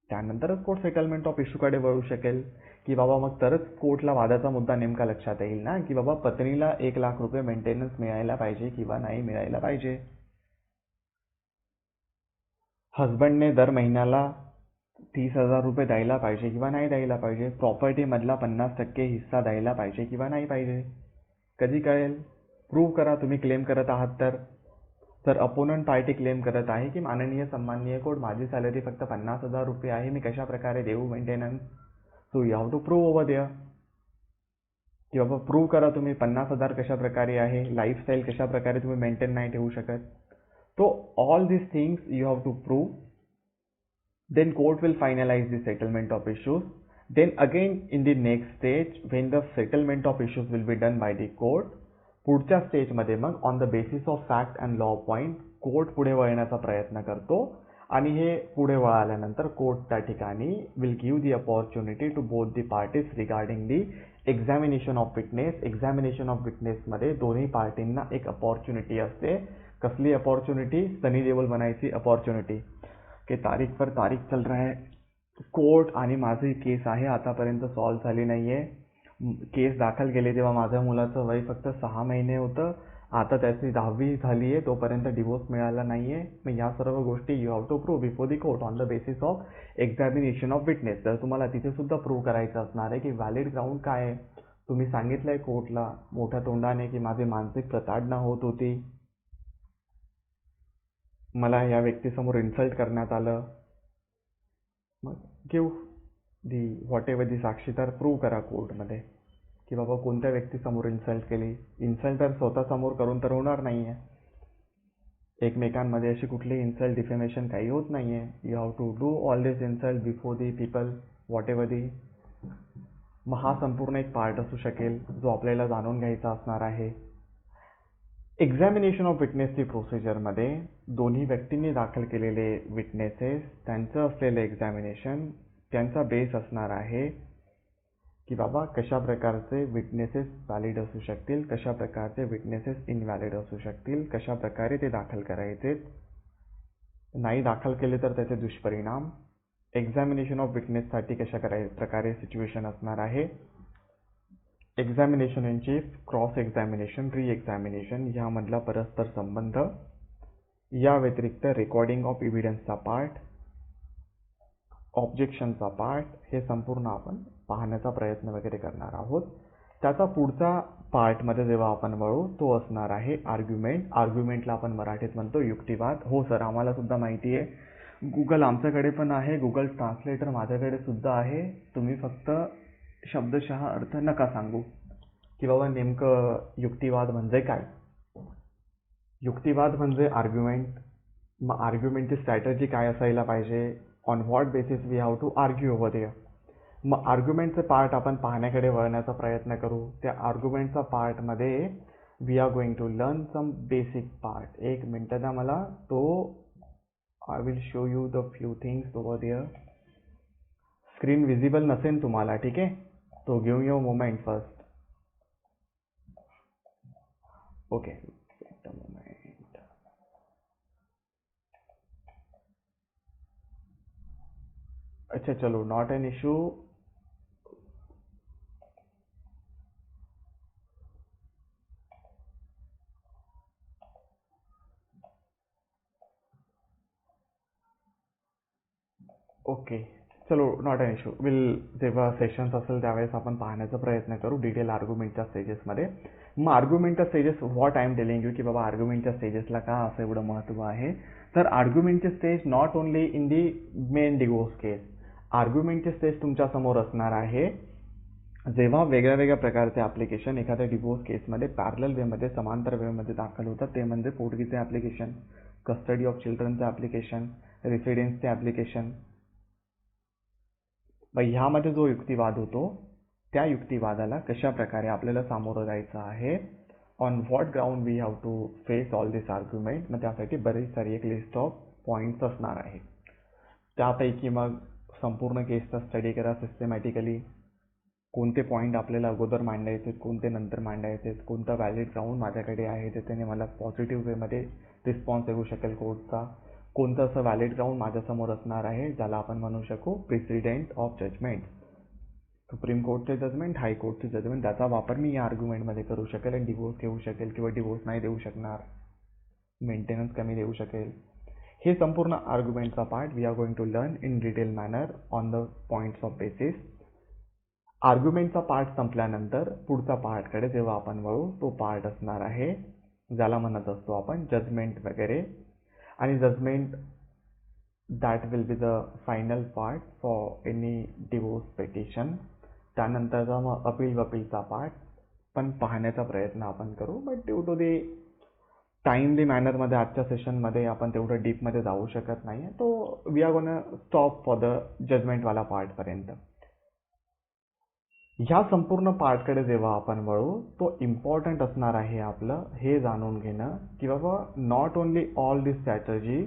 त्यानंतरच कोर्ट सेटलमेंट ऑफ इश्यूकडे वळू शकेल की बाबा मग तरच कोर्टला वादाचा मुद्दा नेमका लक्षात येईल ना की बाबा पत्नीला 1,00,000 रुपये मेंटेनन्स मिळायला पाहिजे किंवा नाही मिळायला पाहिजे, हजबंडने दर महिन्याला 30,000 रुपये द्यायला पाहिजे किंवा नाही द्यायला पाहिजे, प्रॉपर्टीमधला 50% हिस्सा द्यायला पाहिजे किंवा नाही पाहिजे. कधी कळेल, प्रूव्ह करा तुम्ही क्लेम करत आहात तर अपोनंट पार्टी क्लेम करत आहे की माननीय सन्माननीय कोर्ट माझी सॅलरी फक्त 50,000 रुपये आहे, मी कशा प्रकारे देऊ maintenance, so you have to prove over there की बाबा प्रूव्ह करा तुम्ही 50,000 कशा प्रकारे आहे, लाईफस्टाईल कशा प्रकारे तुम्ही मेंटेन नाही ठेवू शकत. तो all this things you have to prove. Then court will finalize the settlement of issues. Then again in the next stage when the settlement of issues will be done by the court, पुढच्या स्टेजमध्ये मग on the basis of fact and law point court पुढे वळण्याचा प्रयत्न करतो आणि हे पुढे वळाल्यानंतर court त्या ठिकाणी will give the opportunity to both the parties regarding the examination of witness. Examination of विटनेसमध्ये दोन्ही पार्टींना एक अपॉर्च्युनिटी असते. कसली अपॉर्च्युनिटी, सनी देओल बनायची अपॉर्च्युनिटी की तारीख पर तारीख चल रहा है कोर्ट आणि माझी केस आहे आतापर्यंत सॉल्व्ह झाली नाही आहे. केस दाखल केली तेव्हा माझ्या मुलाचं वय फक्त 6 महिने होतं, आता त्याची 10वी झाली आहे, तोपर्यंत डिवोर्स मिळाला नाही आहे. मग या सर्व गोष्टी you have to prove before the court on the basis of examination of witness. तर तुम्हाला तिथे सुद्धा प्रूव्ह करायचं असणार आहे की व्हॅलिड ग्राउंड काय आहे. तुम्ही सांगितलंय कोर्टला मोठ्या तोंडाने की माझी मानसिक प्रताडना होत होती, मला या व्यक्तीसमोर इन्सल्ट करण्यात आलं, मग गिव्ह दी व्हॉट एव्हर दी साक्षीदार प्रूव्ह करा कोर्टमध्ये की बाबा कोणत्या व्यक्तीसमोर इन्सल्ट केली. इन्सल्ट तर स्वतःसमोर करून तर होणार नाही आहे, एकमेकांमध्ये अशी कुठली इन्सल्ट डिफेमेशन काही होत नाही आहे. You have to do all this insult before the people whatever the मग हा संपूर्ण एक पार्ट असू शकेल जो आपल्याला जाणून घ्यायचा असणार आहे. एक्झामिनेशन ऑफ विटनेसची प्रोसिजरमध्ये दोन्ही व्यक्तींनी दाखल केलेले विटनेसेस, त्यांचं असलेलं एक्झामिनेशन, त्यांचा बेस असणार आहे की बाबा कशा प्रकारचे विटनेसेस व्हॅलिड असू शकतील, कशा प्रकारचे विटनेसेस इनव्हॅलिड असू शकतील, कशा प्रकारे ते दाखल करायचे, नाही दाखल केले तर त्याचे दुष्परिणाम, एक्झामिनेशन ऑफ विटनेससाठी कशा प्रकारे सिच्युएशन असणार आहे, examination in chief, cross examination, री एक्झामिनेशन यामधला परस्पर संबंध, या व्यतिरिक्त रेकॉर्डिंग ऑफ एव्हिडन्सचा पार्ट, ऑब्जेक्शनचा पार्ट, हे संपूर्ण आपण पाहण्याचा प्रयत्न वगैरे करणार आहोत. त्याचा पुढचा पार्टमध्ये जेव्हा आपण वळू तो असणार आहे आर्ग्युमेंट. आर्ग्युमेंटला आपण मराठीत म्हणतो युक्तिवाद. हो सर, आम्हाला सुद्धा माहिती आहे. गुगल आमच्याकडे पण आहे, गुगल ट्रान्सलेटर माझ्याकडे सुद्धा आहे. तुम्ही फक्त शब्दशः अर्थ नका सांगू की बाबा नेमकं युक्तिवाद म्हणजे काय. युक्तिवाद म्हणजे आर्ग्युमेंट. मग आर्ग्युमेंटची स्ट्रॅटजी काय असायला पाहिजे, on what basis we have to argue over there. मग आर्ग्युमेंटचे पार्ट आपण पाहण्याकडे वळण्याचा प्रयत्न करू. त्या आर्ग्युमेंटचा पार्टमध्ये we are going to learn some basic part. एक मिनटं द्या मला, तो I will show you the few things over there. Screen visible नसेल तुम्हाला, ठीक आहे, तो give you moment first. Okay, moment. अच्छा चलो, नॉट एन इशू. ओके चलो, नॉट एन इशू. जेव्हा सेशन्स असेल त्यावेळेस आपण पाहण्याचा प्रयत्न करू डिटेल आर्ग्युमेंटच्या स्टेजेसमध्ये. मग आर्ग्युमेंटच्या stages, what I am telling you की बाबा आर्ग्युमेंटच्या स्टेजेसला का असं एवढं महत्त्व आहे. तर आर्ग्युमेंटचे stage not only in the main divorce case. आर्ग्युमेंटचे स्टेज तुमच्यासमोर असणार आहे जेव्हा वेगळ्या वेगळ्या प्रकारचे ॲप्लिकेशन एखाद्या डिवोर्स केसमध्ये पॅरलल वेमध्ये, समांतर वेमध्ये दाखल होतात. ते म्हणजे पोटगीचे ॲप्लिकेशन, कस्टडी ऑफ चिल्ड्रनचे ॲप्लिकेशन, रेसिडेन्सचे ॲप्लिकेशन. मग ह्यामध्ये जो युक्तिवाद होतो त्या युक्तिवादाला कशा प्रकारे आपल्याला सामोरं जायचं आहे, on what ground we have to face all this argument. मग त्यासाठी बरीच सारी एक लिस्ट ऑफ पॉईंट्स असणार आहे. त्यापैकी मग संपूर्ण केसचा स्टडी करा सिस्टमॅटिकली. कोणते पॉईंट आपल्याला अगोदर मांडायचे, कोणते नंतर मांडायचे, कोणतं व्हॅलिड ग्राउंड माझ्याकडे आहे ते त्याने मला पॉझिटिव्ह वेमध्ये रिस्पॉन्स येऊ शकेल कोर्टचा, कोणतं असं व्हॅलिड ग्राउंड माझ्यासमोर असणार आहे ज्याला आपण म्हणू शकू प्रिसिडेंट ऑफ जजमेंट. सुप्रीम कोर्टचे जजमेंट, हायकोर्टचे जजमेंट, त्याचा वापर मी या आर्ग्युमेंटमध्ये करू शकेल आणि डिवोर्स घेऊ शकेल किंवा डिवोर्स नाही देऊ शकणार, मेंटेनन्स कमी देऊ शकेल. हे संपूर्ण आर्ग्युमेंटचा part we are going to learn in detail manner on the points of basis. आर्ग्युमेंटचा पार्ट संपल्यानंतर पुढचा पार्टकडे जेव्हा आपण वळू तो पार्ट असणार आहे ज्याला म्हणत असतो आपण जजमेंट वगैरे. आणि judgment that will be the final part for any divorce petition. त्यानंतरचा मग अपीलचा पार्ट पण पाहण्याचा प्रयत्न आपण करू. But due to the timely मॅनरमध्ये आजच्या सेशनमध्ये आपण तेवढं डीपमध्ये जाऊ शकत नाही आहे, तो we are gonna stop for the जजमेंटवाला पार्टपर्यंत. ह्या संपूर्ण पार्टकडे जेव्हा आपण वळू तो इम्पॉर्टंट असणार आहे आपलं हे जाणून घेणं की बाबा not only all this strategy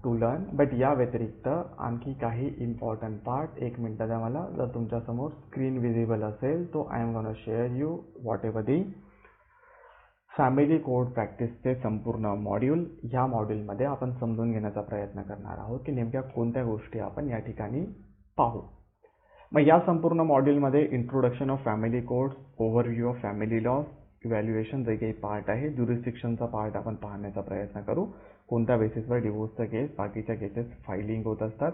to learn, but या व्यतिरिक्त आणखी काही इम्पॉर्टंट पार्ट. एक मिनटं द्या मला, जर तुमच्यासमोर स्क्रीन विजिबल असेल तो I am gonna share you whatever the family court प्रॅक्टिसचे संपूर्ण मॉड्यूल. ह्या मॉड्यूलमध्ये आपण समजून घेण्याचा प्रयत्न करणार आहोत की नेमक्या कोणत्या गोष्टी आपण या ठिकाणी पाहू. मग या संपूर्ण मॉड्यूलमध्ये introduction of family courts, overview of family laws, evaluation जे काही पार्ट आहे, ज्युरिस्डिक्शनचा पार्ट आपण पाहण्याचा प्रयत्न करू. कोणत्या बेसिसवर डिवोर्सचा केस, बाकीच्या केसेस फायलिंग होत असतात.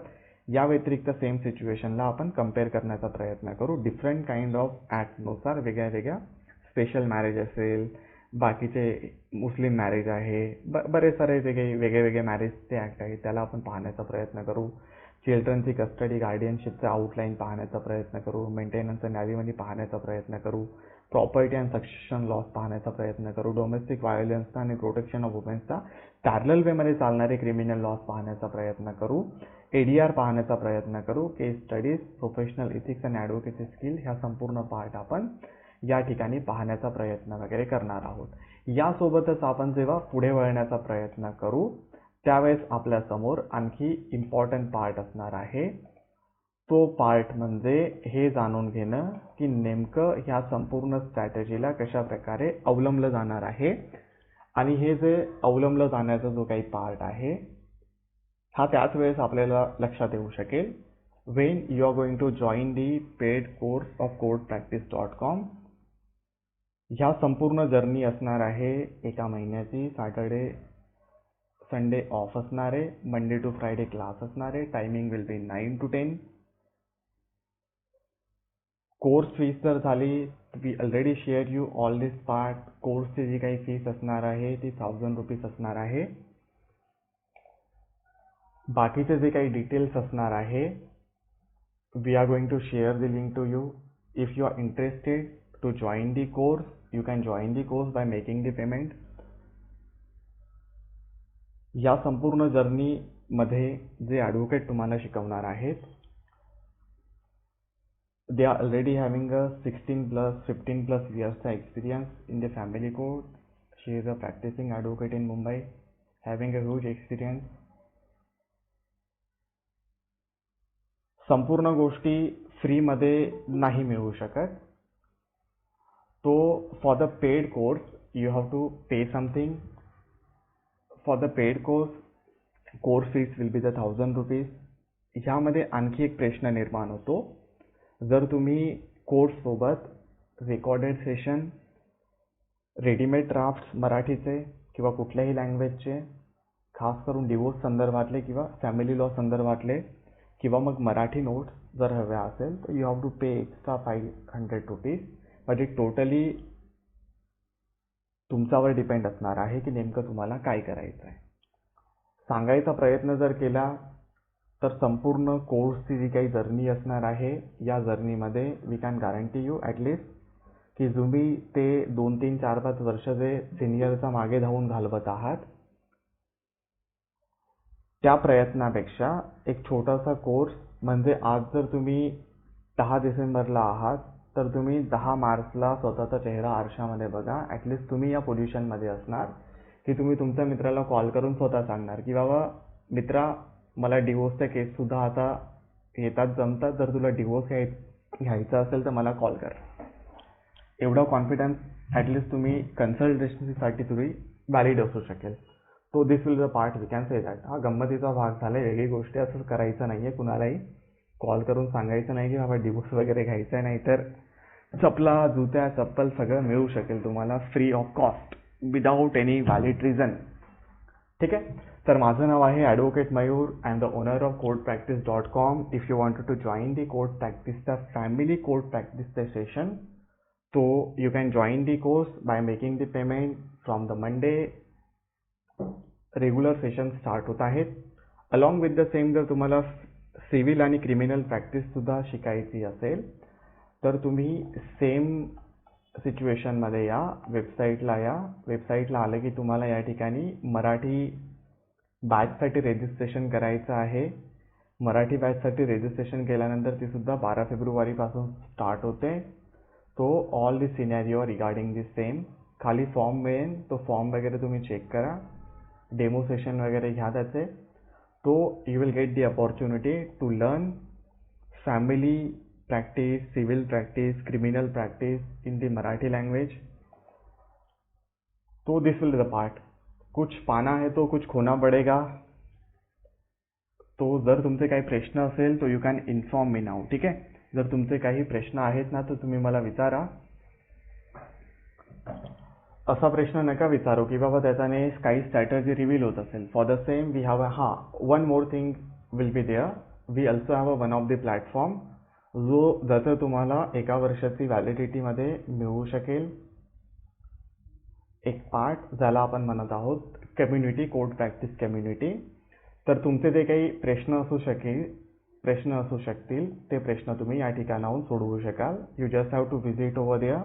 या व्यतिरिक्त सेम सिच्युएशनला आपण कम्पेअर करण्याचा प्रयत्न करू. डिफरंट काइंड ऑफ ॲक्टनुसार वेगळ्या वेगळ्या स्पेशल मॅरेज असेल, बाकीचे मुस्लिम मॅरेज आहे, बरेच सारे जे काही वेगळे वेगळे मॅरेजचे ॲक्ट आहेत त्याला आपण पाहण्याचा प्रयत्न करू. चिल्ड्रनची कस्टडी, गार्डियनशिपचा आउटलाईन पाहण्याचा प्रयत्न करू. मेंटेनन्स अँड ॲलिमनी पाहण्याचा प्रयत्न करू. प्रॉपर्टी अँड सक्सेशन लॉस पाहण्याचा प्रयत्न करू, डोमेस्टिक व्हायोलन्सचा आणि प्रोटेक्शन ऑफ वुमेन्सचा पॅरलल वेमध्ये चालणारे क्रिमिनल लॉस पाहण्याचा प्रयत्न करू, ADR पाहण्याचा प्रयत्न करू, केस स्टडीज, प्रोफेशनल इथिक्स आणि ॲडव्होकेसी स्किल ह्या संपूर्ण पार्ट आपण या ठिकाणी पाहण्याचा प्रयत्न वगैरे करणार आहोत. यासोबतच आपण जेव्हा पुढे वळण्याचा प्रयत्न करू त्यावेळेस आपल्यासमोर आणखी इम्पॉर्टंट पार्ट असणार आहे. तो पार्ट म्हणजे हे जाणून घेणं की नेमकं ह्या संपूर्ण स्ट्रॅटेजीला कशा प्रकारे अवलंबलं जाणार आहे. आणि हे जे अवलंबलं जाण्याचा जो काही पार्ट आहे हा त्याच वेळेस आपल्याला लक्षात येऊ शकेल when you are going to join the paid course of courtpractice.com. ह्या संपूर्ण जर्नी असणार आहे एका महिन्याची. सॅटर्डे संडे ऑफ असणार आहे, मंडे टू फ्रायडे क्लास असणार आहे. Timing will be 9 to 10. Course fees जर झाली, we already share you all this part. कोर्सची जी काही फीस असणार आहे ती 1000 रुपीज असणार आहे. बाकीचे जे काही डिटेल्स असणार आहे we are going to share the link to you. If you are interested to join the course you can join the course by making the payment. या संपूर्ण जर्नीमध्ये जे ॲडव्होकेट तुम्हाला शिकवणार आहेत they are already having a 16+ 15+ years experience in the family court. She is a practicing advocate in Mumbai, having a huge experience. संपूर्ण गोष्टी फ्रीमध्ये नाही मिळू शकत. तो for the paid course you have to pay something. For the paid course fees will be the 1000 rupees. ह्यामध्ये आणखी एक प्रश्न निर्माण होतो. जर तुम्ही कोर्ससोबत रेकॉर्डेड सेशन, रेडीमेड ड्राफ्ट्स मराठीचे किंवा कुठल्याही लँग्वेजचे, खास करून डिवोर्स संदर्भातले किंवा फॅमिली लॉ संदर्भातले किंवा मग मराठी नोट्स जर हव्या असेल तर you have to pay extra 500 rupees. But it totally तुमच्यावर डिपेंड असणार आहे की नेमकं तुम्हाला काय करायचं आहे. सांगायचा प्रयत्न जर केला तर संपूर्ण कोर्सची जी काही जर्नी असणार आहे या जर्नीमध्ये we can guarantee you at least की तुम्ही ते 2, 3, 4, 5 वर्ष जे सिनियरचा मागे धावून घालवत आहात त्या प्रयत्नापेक्षा एक छोटासा कोर्स म्हणजे आज जर तुम्ही 10 डिसेंबरला आहात तर तुम्ही 10 मार्चला स्वतःचा चेहरा आरशामध्ये बघा. ॲटलिस्ट तुम्ही या पोझिशनमध्ये असणार की तुम्ही तुमच्या मित्राला कॉल करून स्वतः सांगणार की बाबा मित्रा मला डिवोर्सच्या केससुद्धा आता येतात जमतात, जर तुला डिवोर्स घ्यायचा असेल तर मला कॉल कर. एवढा कॉन्फिडन्स ॲटलिस्ट तुम्ही कन्सल्टेशनसाठी तुम्ही व्हॅलिड असू शकेल. तो this will the part we can say that. हा गंमतीचा भाग झाला. वेगळी गोष्टी असं करायचं नाही आहे. कुणालाही कॉल करून सांगायचं नाही की बाबा डिवोर्स वगैरे घ्यायचा आहे, नाहीतर चपला, जुत्या, चप्पल सगळं मिळू शकेल तुम्हाला free of cost without any valid reason. ठीक आहे. तर माझं नाव आहे advocate Mayur. I am the owner of courtpractice.com. If you wanted to join the court प्रॅक्टिसचा फॅमिली कोर्ट प्रॅक्टिसचे सेशन तो you can join the course by making the payment from the Monday. Regular session start होत आहेत. Along with the same जर तुम्हाला civil आणि criminal प्रॅक्टिससुद्धा शिकायची असेल तर तुम्ही सेम सिच्युएशनमध्ये या, वेबसाईटला या. वेबसाईटला आलं की तुम्हाला या ठिकाणी मराठी बॅचसाठी रजिस्ट्रेशन करायचं आहे. मराठी बॅचसाठी रजिस्ट्रेशन केल्यानंतर ती सुद्धा 12 फेब्रुवारीपासून स्टार्ट होते. तो all the scenario regarding the same. खाली फॉर्म मिळेल, तो फॉर्म वगैरे तुम्ही चेक करा, डेमो सेशन वगैरे घ्या त्याचे. तो you will get the opportunity to learn family practice, civil practice, criminal practice in the Marathi language. तो दिस विल द पार्ट. कुछ पाना है तो कुछ खोना पड़ेगा. तो जर तुमचे काही प्रश्न असेल तो यू कॅन इन्फॉर्म मी नाव. ठीक आहे. जर तुमचे काही प्रश्न आहेत ना तर तुम्ही मला विचारा. असा प्रश्न नका विचारू की बाबा त्याच्याने काही स्ट्रॅटर्जी रिव्हील होत असेल. For the same we have one more thing will be there. We also have one of the platform जो ज्याचं तुम्हाला 1 वर्षाची व्हॅलिडिटीमध्ये मिळू शकेल. एक पार्ट ज्याला आपण म्हणत आहोत कम्युनिटी, कोर्ट प्रॅक्टिस कम्युनिटी. तर तुमचे जे काही प्रश्न असू शकतील ते प्रश्न तुम्ही या ठिकाणाहून सोडवू शकाल. You just have to visit over there.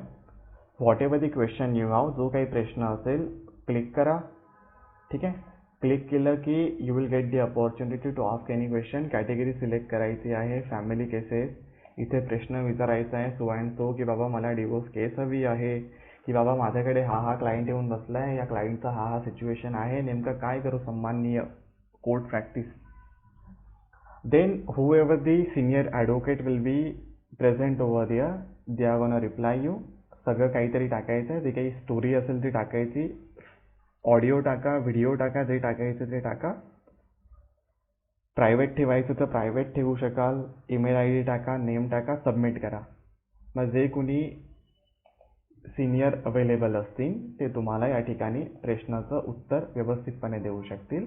Whatever the question you have, जो काही प्रश्न असेल क्लिक करा. ठीक आहे, क्लिक केलं की you will get the opportunity to ask any question. Category select करायची आहे, फॅमिली केसेस. इथे प्रश्न विचारायचा आहे सो अँड सो, की बाबा मला डिवोर्स केस हवी आहे, की बाबा माझ्याकडे हा क्लायंट येऊन बसला आहे, या क्लायंटचा हा सिच्युएशन आहे, नेमकं काय करू सन्माननीय court practice. Then whoever the senior advocate will be present over there, they are gonna reply you. सगळं काहीतरी टाकायचं आहे, जे काही स्टोरी असेल ती टाकायची, ऑडिओ टाका, व्हिडिओ टाका, जे टाकायचं ते टाका. प्रायव्हेट ठेवायचं तर प्रायव्हेट ठेवू शकाल, ईमेल आय डी टाका, नेम टाका, सबमिट करा. मग जे कुणी सिनियर अवेलेबल असतील ते तुम्हाला या ठिकाणी प्रश्नाचं उत्तर व्यवस्थितपणे देऊ शकतील.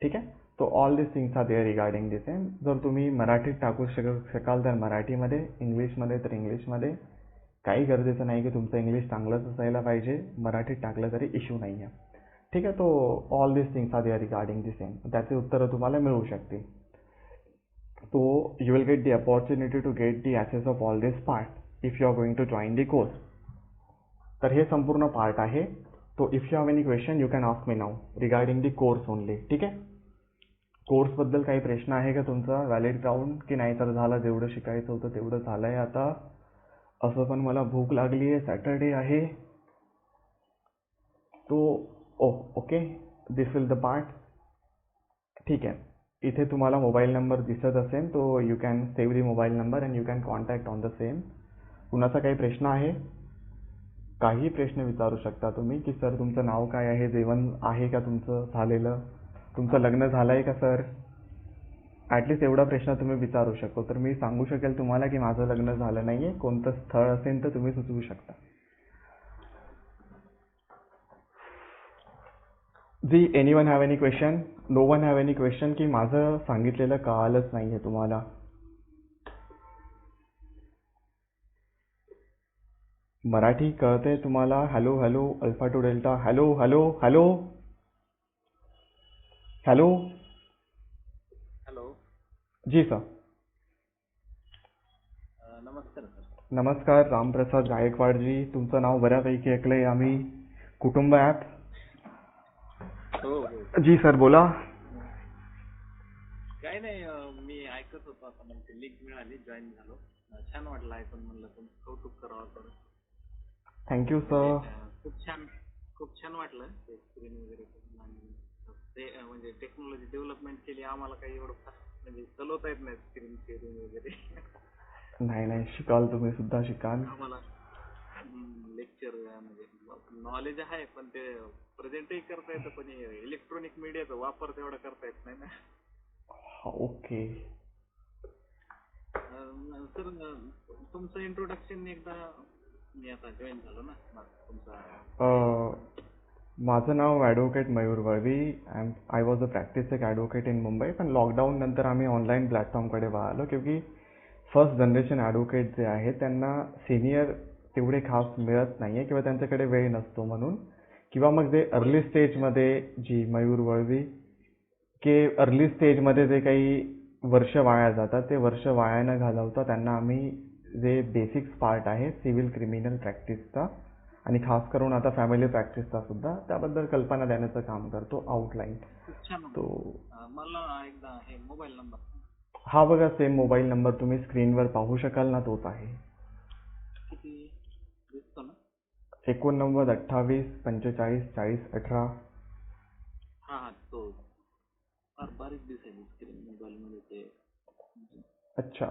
ठीक आहे, तो all this things are there regarding this. And जर तुम्ही मराठीत टाकू शकाल तर मराठीमध्ये, इंग्लिशमध्ये तर इंग्लिशमध्ये. काही गरजेचं नाही की तुमचं इंग्लिश चांगलंच असायला पाहिजे, मराठीत टाकलं तरी इश्यू नाही आहे. ठीक आहे, तो all this things are there regarding this. And त्याचे उत्तरं तुम्हाला मिळू शकतील. तो you will get the opportunity to get the access of all this part if you are going to join the course. तर हे संपूर्ण पार्ट आहे. तो if you have any question you can ask me now regarding the course only. ठीक आहे, कोर्सबद्दल काही प्रश्न आहे का तुमचा व्हॅलिड राहून, की नाही तर झालं, जेवढं शिकायचं होतं तेवढं झालं आहे आता. असं पण मला भूक लागली आहे, सॅटर्डे आहे. तो okay, this will the part. ठीक आहे, इथे तुम्हाला मोबाईल नंबर दिसत असेल, तो you can save the mobile number and you can contact on the same. कुणाचा काही प्रश्न आहे, काही प्रश्न विचारू शकता तुम्ही, की सर तुमचं नाव काय आहे, जेवण आहे का तुमचं झालेलं, तुमचं लग्न झालं आहे का सर. ॲटलिस्ट एवढा प्रश्न तुम्ही विचारू शकतो. तर मी सांगू शकेल तुम्हाला की माझं लग्न झालं नाही आहे. कोणतं स्थळ असेल तर तुम्ही सुचवू शकता. जी any one have any question, no one have any question, की माझं सांगितलेलं कळालंच नाही आहे तुम्हाला. मराठी कळते तुम्हाला. Hello hello, alpha to delta. Hello hello hello hello. Hello, जी सर. नमस्कार सर. नमस्कार, रामप्रसाद गायकवाडजी. तुमचं नाव बऱ्यापैकी ऐकलं आहे आम्ही, कुटुंब ॲप. हो. जी सर, बोला. काय नाही, मी ऐकत होतो आता, म्हणजे लिंक मिळाली, जॉईन झालो. छान वाटलं ऐकून, म्हणलं तुमचं कौतुक करावं थोडं. Thank you sir. खूप छान वाटलं ते स्क्रीन वगैरे करून, आणि ते म्हणजे टेक्नॉलॉजी डेव्हलपमेंट केली. आम्हाला काही एवढं म्हणजे चालवता येत नाही स्क्रीन शेअरिंग वगैरे. नाही नाही, शिकाल, तुम्ही सुद्धा शिकाल. आम्हाला लेक्चर म्हणजे नॉलेज आहे, पण ते प्रेझेंटही करता येतं, पण इलेक्ट्रॉनिक मीडियाचा वापर तेवढा करता येत नाही ना. ओके सर, तुमचं इंट्रोडक्शन एकदा, मी आता जॉईन झालो ना तुमचा. माझं नाव advocate Mayur Valvi. I was a practicing advocate in Mumbai. पण लॉकडाऊन नंतर आम्ही ऑनलाईन प्लॅटफॉर्मकडे वळालो, क्योंकि फर्स्ट जनरेशन ॲडव्होकेट जे आहे त्यांना सिनियर तेवढे खास मिळत नाही आहे, किंवा त्यांच्याकडे वेळ नसतो म्हणून. किंवा मग जे अर्ली स्टेजमध्ये, जी मयूर वळवी, की अर्ली स्टेजमध्ये जे काही वर्ष वाया जातात, ते वर्ष वाया न घालवता त्यांना आम्ही जे बेसिक्स पार्ट आहे सिव्हिल क्रिमिनल प्रॅक्टिसचा, आणि खास करून आता फॅमिली प्रॅक्टिसचा सुद्धा, त्याबद्दल कल्पना देण्याचं काम करतो, आउटलाईन. तो मला एकदा हे मोबाईल नंबर. हा बघा, सेम मोबाईल नंबर तुम्ही स्क्रीनवर पाहू शकाल ना, तोच आहे. किती दिसतो ना? 89 28 45 40 18. हा, तो फार बारीक दिसेल स्क्रीन मोबाईल मध्ये ते. अच्छा,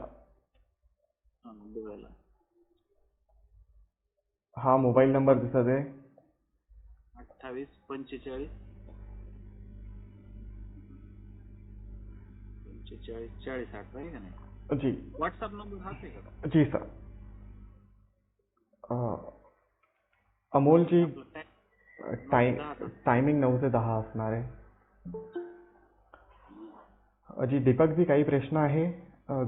डोळ्याला. हा मोबाईल नंबर दिसत आहे. 28 45 45 40 8 आहे का नाही? जी. व्हॉट्सअप नंबर हाच आहे का? जी सर. अमोलजी, टायमिंग 9 ते 10 असणार आहे. जी, दीपकजी, काही प्रश्न आहे?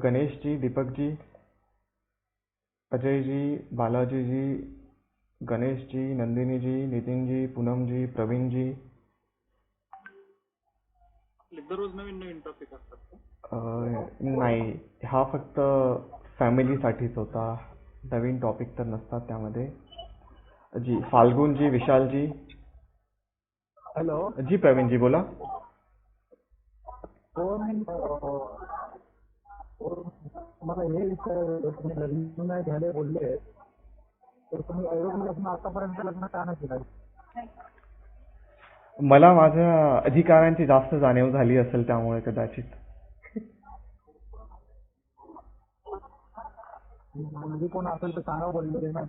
गणेशजी, दीपकजी, अजयजी, बालाजीजी, गणेशजी, नंदिनीजी, नितीनजी, पूनमजी, प्रवीणजी. दररोज नवीन नवीन टॉपिक असतात का? नाही, हा फक्त फॅमिलीसाठीच होता, नवीन टॉपिक तर नसतात त्यामध्ये. जी फाल्गुन जी, विशाल जी. हॅलो. जी प्रवीण जी बोला. मला हे विचारायचं, तुम्ही लग्न नाही झाले बोलले, तर तुम्ही आयुर्वेदापासून आतापर्यंत लग्न का नाही केलं? मला माझ्या अधिकारांची जास्त जाणीव झाली असेल त्यामुळे कदाचित. मुलगी कोण असेल तर सांगा बोलले ना.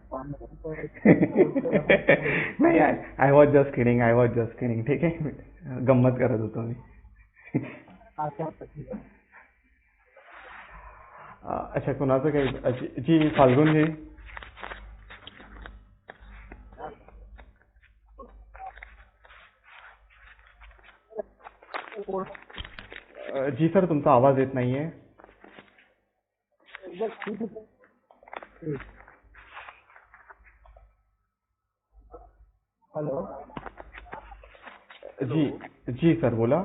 नाही, आय वॉज जस्ट किडिंग. ठीक आहे, गंमत करत होतो मी. अच्छा, कुणाचं काही. जी फाल्गुन जी. जी सर, तुमचा आवाज येत नाहीये. हॅलो. जी सर बोला.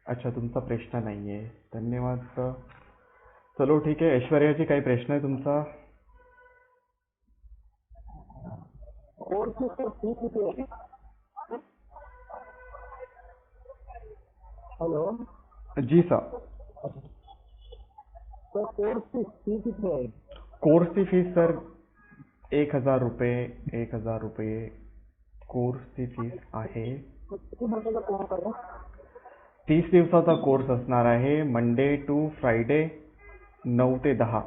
अच्छा, तुमचा प्रश्न नाहीये. धन्यवाद सर. चलो ठीक आहे. ऐश्वर्याजी, काही प्रश्न आहे तुमचा? हॅलो. जी सर. कोर्सची फी किती आहे? कोर्सची फीस सर 1,000 रुपये. 1,000 रुपये कोर्सची फीस आहे. किती महिन्याचा कोर्स आहे? 30 दिवसाचा कोर्स असणार आहे. मंडे टू फ्रायडे 9 ते 10.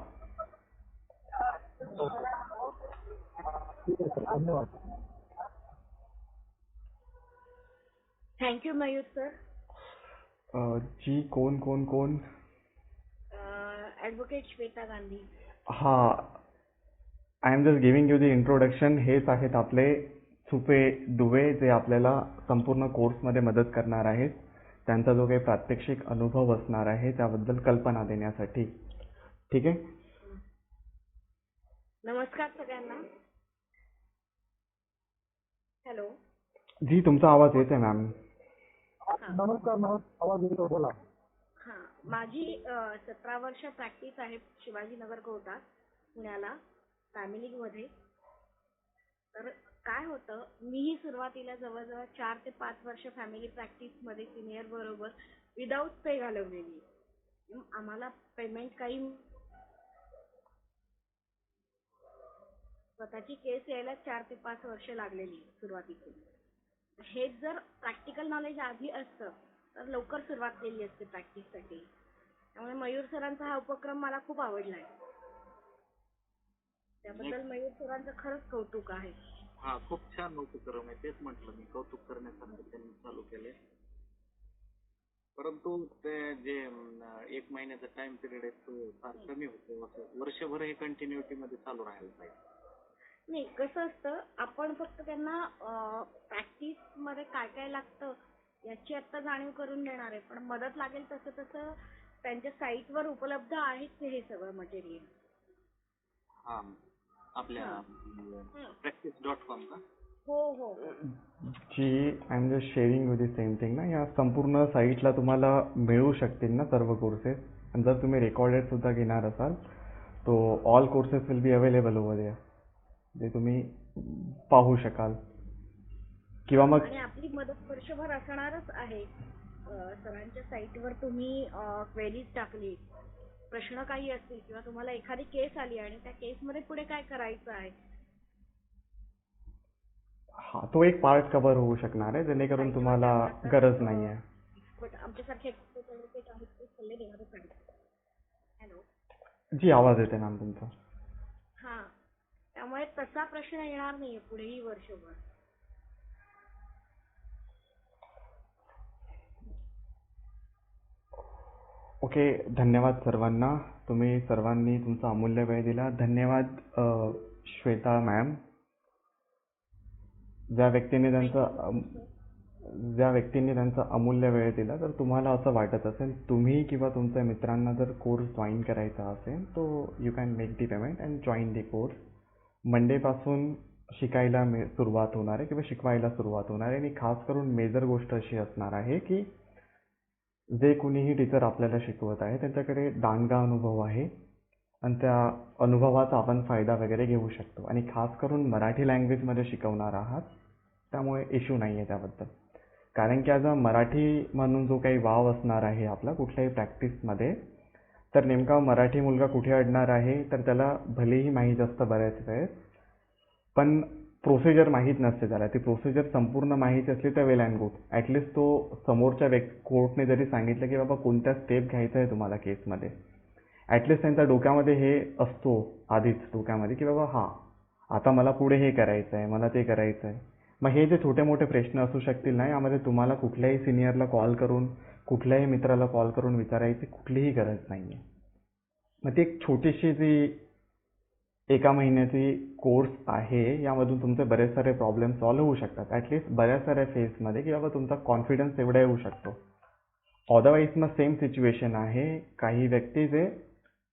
ठीक आहे सर, धन्यवाद. Thank you Mayur sir. जी कोण? ॲडव्होकेट श्वेता गांधी. हा, I am just giving you the introduction. हेच आहेत आपले सुपे दुवे, जे आपल्याला संपूर्ण कोर्समध्ये मदत करणार आहेत. त्यांचा जो काही प्रात्यक्षिक अनुभव असणार आहे त्याबद्दल कल्पना देण्यासाठी. ठीक आहे. नमस्कार सगळ्यांना. हॅलो. जी, तुमचा आवाज येत आहे मॅम. नमस्कार. आवाज येतो, बोला. हां, माझी 17 वर्ष प्रॅक्टिस आहे शिवाजीनगर कोर्टात पुण्याला फॅमिलीमध्ये. तर काय होतं, मीही सुरुवातीला जवळजवळ 4 ते 5 वर्ष फॅमिली प्रॅक्टिसमध्ये सिनियर बरोबर विदाऊट पे घालवलेली. आम्हाला पेमेंट काही, स्वतःची केस यायला 4 ते 5 वर्ष लागलेली सुरुवातीची. हेच जर प्रॅक्टिकल नॉलेज आधी असतं तर लवकर सुरुवात केली असते प्रॅक्टिससाठी. त्यामुळे मयूर सरांचा हा उपक्रम मला खूप आवडला आहे. त्याबद्दल मयूर सरांचं खरंच कौतुक आहे. हा, खूप छान उपक्रम आहे. तेच म्हटलं मी, कौतुक करण्यासारखं त्यांनी चालू केलंय. परंतु ते जे 1 महिन्याचा टाइम पिरियड आहे तो फार कमी होतो. असं वर्षभर हे कंटिन्युटी मध्ये चालू राहायला पाहिजे. नाही, कसं असतं, आपण फक्त त्यांना प्रॅक्टिस मध्ये काय काय लागतं याची आता जाणीव करून देणार आहे, पण मदत लागेल तसं तसं त्यांच्या साईटवर उपलब्ध आहेच हे सगळं मटेरियल. हा, आपल्या practice.com का? हो. जी, I am just sharing with the same thing ना. या संपूर्ण साईटला तुम्हाला मिळू शकतील ना सर्व कोर्सेस. आणि जर तुम्ही रेकॉर्डेड सुद्धा घेणार असाल तो all courses will be available over there, जे तुम्ही पाहू शकाल. किंवा मग आणि आपली मदत वर्षभर असणारच आहे. सरांच्या साईटवर तुम्ही क्वेरीज टाकली, प्रश्न काही असतील किंवा तुम्हाला एखादी केस आली आणि त्या केसमध्ये पुढे काय करायचं आहे, हा, तो एक पार्ट कव्हर होऊ शकणार आहे, जेणेकरून तुम्हाला गरज नाही आहे. बट आमच्यासारखे ॲडव्होकेट आहेत ते सल्ले देणारच आहेत. हॅलो. जी, आवाज येते मॅम तुमचा. हां, त्यामुळे तसा प्रश्न येणार नाहीये पुढेही वर्षभर. ओके, धन्यवाद सर्वांना. तुम्ही सर्वांनी तुमचा अमूल्य वेळ दिला. धन्यवाद श्वेता मॅम. ज्या व्यक्तीने त्यांचा अमूल्य वेळ दिला. तर तुम्हाला असं वाटत असेल, तुम्ही किंवा तुमच्या मित्रांना जर कोर्स जॉईन करायचा असेल तो you can make the payment and join the course. मंडेपासून शिकायला सुरुवात होणार आहे किंवा शिकवायला सुरुवात होणार आहे. आणि खास करून मेजर गोष्ट अशी असणार आहे की जे कुणीही टीचर आपल्याला शिकवत आहे त्यांच्याकडे दांडगा अनुभव आहे आणि त्या अनुभवाचा आपण फायदा वगैरे घेऊ शकतो. आणि खास करून मराठी लँग्वेजमध्ये शिकवणार आहात, त्यामुळे इश्यू नाही आहे त्याबद्दल. कारण की ॲज अ मराठी म्हणून जो काही वाव असणार आहे आपला कुठल्याही प्रॅक्टिसमध्ये, तर नेमका मराठी मुलगा कुठे अडणार आहे, तर त्याला भलेही माहीत असतं बऱ्याच वेळेस, पण प्रोसिजर माहीत नसते त्याला. ती प्रोसिजर संपूर्ण माहिती असली तर वेल अँड गुड. ॲटलिस्ट तो समोरच्या कोर्टने जरी सांगितलं की बाबा कोणत्या स्टेप घ्यायचं आहे तुम्हाला केसमध्ये, ॲटलिस्ट त्यांच्या डोक्यामध्ये हे असतो आधीच डोक्यामध्ये की बाबा हां, आता मला पुढे हे करायचं आहे, मला ते करायचं आहे. मग हे जे छोटे मोठे प्रश्न असू शकतील ना, यामध्ये तुम्हाला कुठल्याही सिनियरला कॉल करून, कुठल्याही मित्राला कॉल करून विचारायची कुठलीही गरज नाही आहे. मग ती एक छोटीशी जी 1 महिन्याची कोर्स आहे, यामधून तुमचे बरेच सारे प्रॉब्लेम सॉल्व्ह होऊ शकतात. ॲटलिस्ट बऱ्याच साऱ्या फेजमध्ये की बाबा तुमचा कॉन्फिडन्स एवढा येऊ शकतो. अदरवाईज मग सेम सिच्युएशन आहे. काही व्यक्ती जे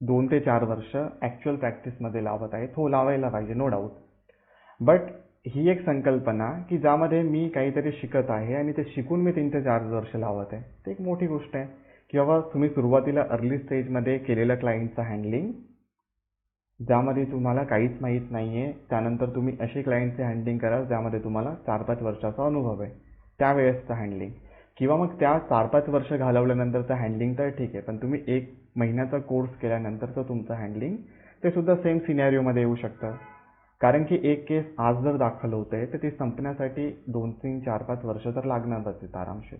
2 ते 4 वर्ष ॲक्च्युअल प्रॅक्टिसमध्ये लावत आहेत, हो लावायला पाहिजे, नो डाऊट. बट ही एक संकल्पना की ज्यामध्ये मी काहीतरी शिकत आहे आणि ते शिकून मी 3 ते 4 वर्ष लावत आहे, ते एक मोठी गोष्ट आहे. की बाबा तुम्ही सुरुवातीला अर्ली स्टेजमध्ये केलेलं क्लायंटचं हँडलिंग, ज्यामध्ये तुम्हाला काहीच माहीत नाही आहे, त्यानंतर तुम्ही असे क्लायंटचे हँडलिंग कराल ज्यामध्ये तुम्हाला 4-5 वर्षाचा अनुभव आहे, त्यावेळेसचं हँडलिंग. किंवा मग त्या 4-5 वर्ष घालवल्यानंतरचं हँडलिंग तर ठीक आहे, पण तुम्ही 1 महिन्याचा कोर्स केल्यानंतरचं तुमचं हँडलिंग, ते सुद्धा सेम सिनॅरिओमध्ये येऊ शकतं. कारण की एक केस आज जर दाखल होते आहे, तर ती संपण्यासाठी 2-3, 4-5 वर्ष तर लागणारच आहेत आरामशीर.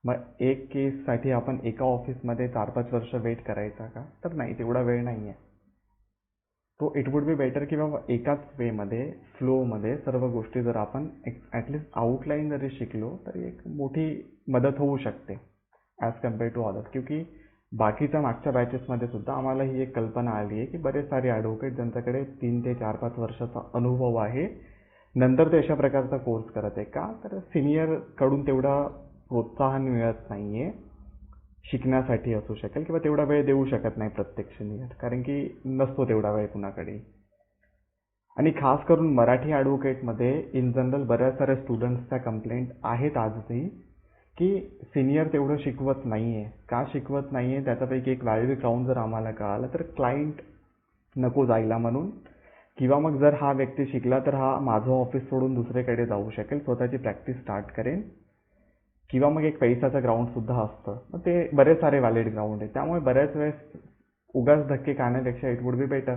मग एक केससाठी आपण एका ऑफिसमध्ये 4-5 वर्ष वेट करायचा का? तर नाही, तेवढा वेळ नाही आहे. तो इट वुड बी बेटर की बाबा एकाच वेमध्ये, फ्लोमध्ये सर्व गोष्टी जर आपण ॲटलिस्ट आउटलाईन जरी शिकलो, तरी एक मोठी मदत होऊ शकते ॲज कम्पेअर टू अदर्स. क्योंकि बाकीच्या मागच्या बॅचेसमध्ये सुद्धा आम्हाला ही एक कल्पना आली आहे की बरेच सारे ॲडव्होकेट ज्यांच्याकडे 3 ते 4-5 वर्षाचा अनुभव आहे, नंतर ते अशा प्रकारचा कोर्स करत आहे. का? तर सिनियरकडून तेवढा प्रोत्साहन मिळत नाही आहे शिकण्यासाठी असू शकेल, किंवा तेवढा वेळ देऊ शकत नाही प्रत्येक सिनियर, कारण की नसतो तेवढा वेळ कुणाकडे. आणि खास करून मराठी ॲडव्होकेटमध्ये इन जनरल बऱ्याच साऱ्या स्टुडंट्सच्या कंप्लेंट आहेत आजही की सिनियर तेवढं शिकवत नाही आहे. का शिकवत नाही आहे त्याच्यापैकी एक व्हॅलिड ग्राउंड जर आम्हाला कळालं तर क्लायंट नको जायला म्हणून, किंवा मग जर हा व्यक्ती शिकला तर हा माझं ऑफिस सोडून दुसरीकडे जाऊ शकेल, स्वतःची प्रॅक्टिस स्टार्ट करेन, किंवा मग एक पैशाचं ग्राउंडसुद्धा असतं. मग ते बरेच सारे व्हॅलिड ग्राउंड आहे. त्यामुळे बऱ्याच वेळेस उगाच धक्के खाण्यापेक्षा इट वुड बी बेटर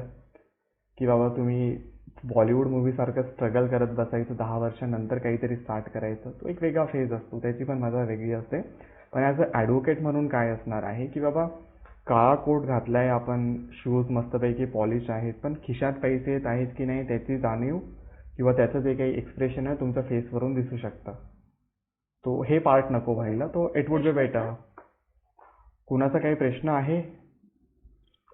की बाबा तुम्ही बॉलिवूड मूवीसारखं स्ट्रगल करत बसायचं, 10 वर्षानंतर काहीतरी स्टार्ट करायचं, तो एक वेगळा फेज असतो, त्याची पण मजा वेगळी असते. पण ॲज अ ॲडव्होकेट म्हणून काय असणार आहे की बाबा काळा कोट घातलाय आपण, शूज मस्तपैकी पॉलिश आहेत, पण खिशात पैसे येत आहेत की नाही त्याची जाणीव किंवा त्याचं जे काही एक्सप्रेशन आहे तुमच्या फेसवरून दिसू शकतं. तो हे पार्ट नको व्हायला, तो इट वुड बी बेटर. कुणाचा काही प्रश्न आहे?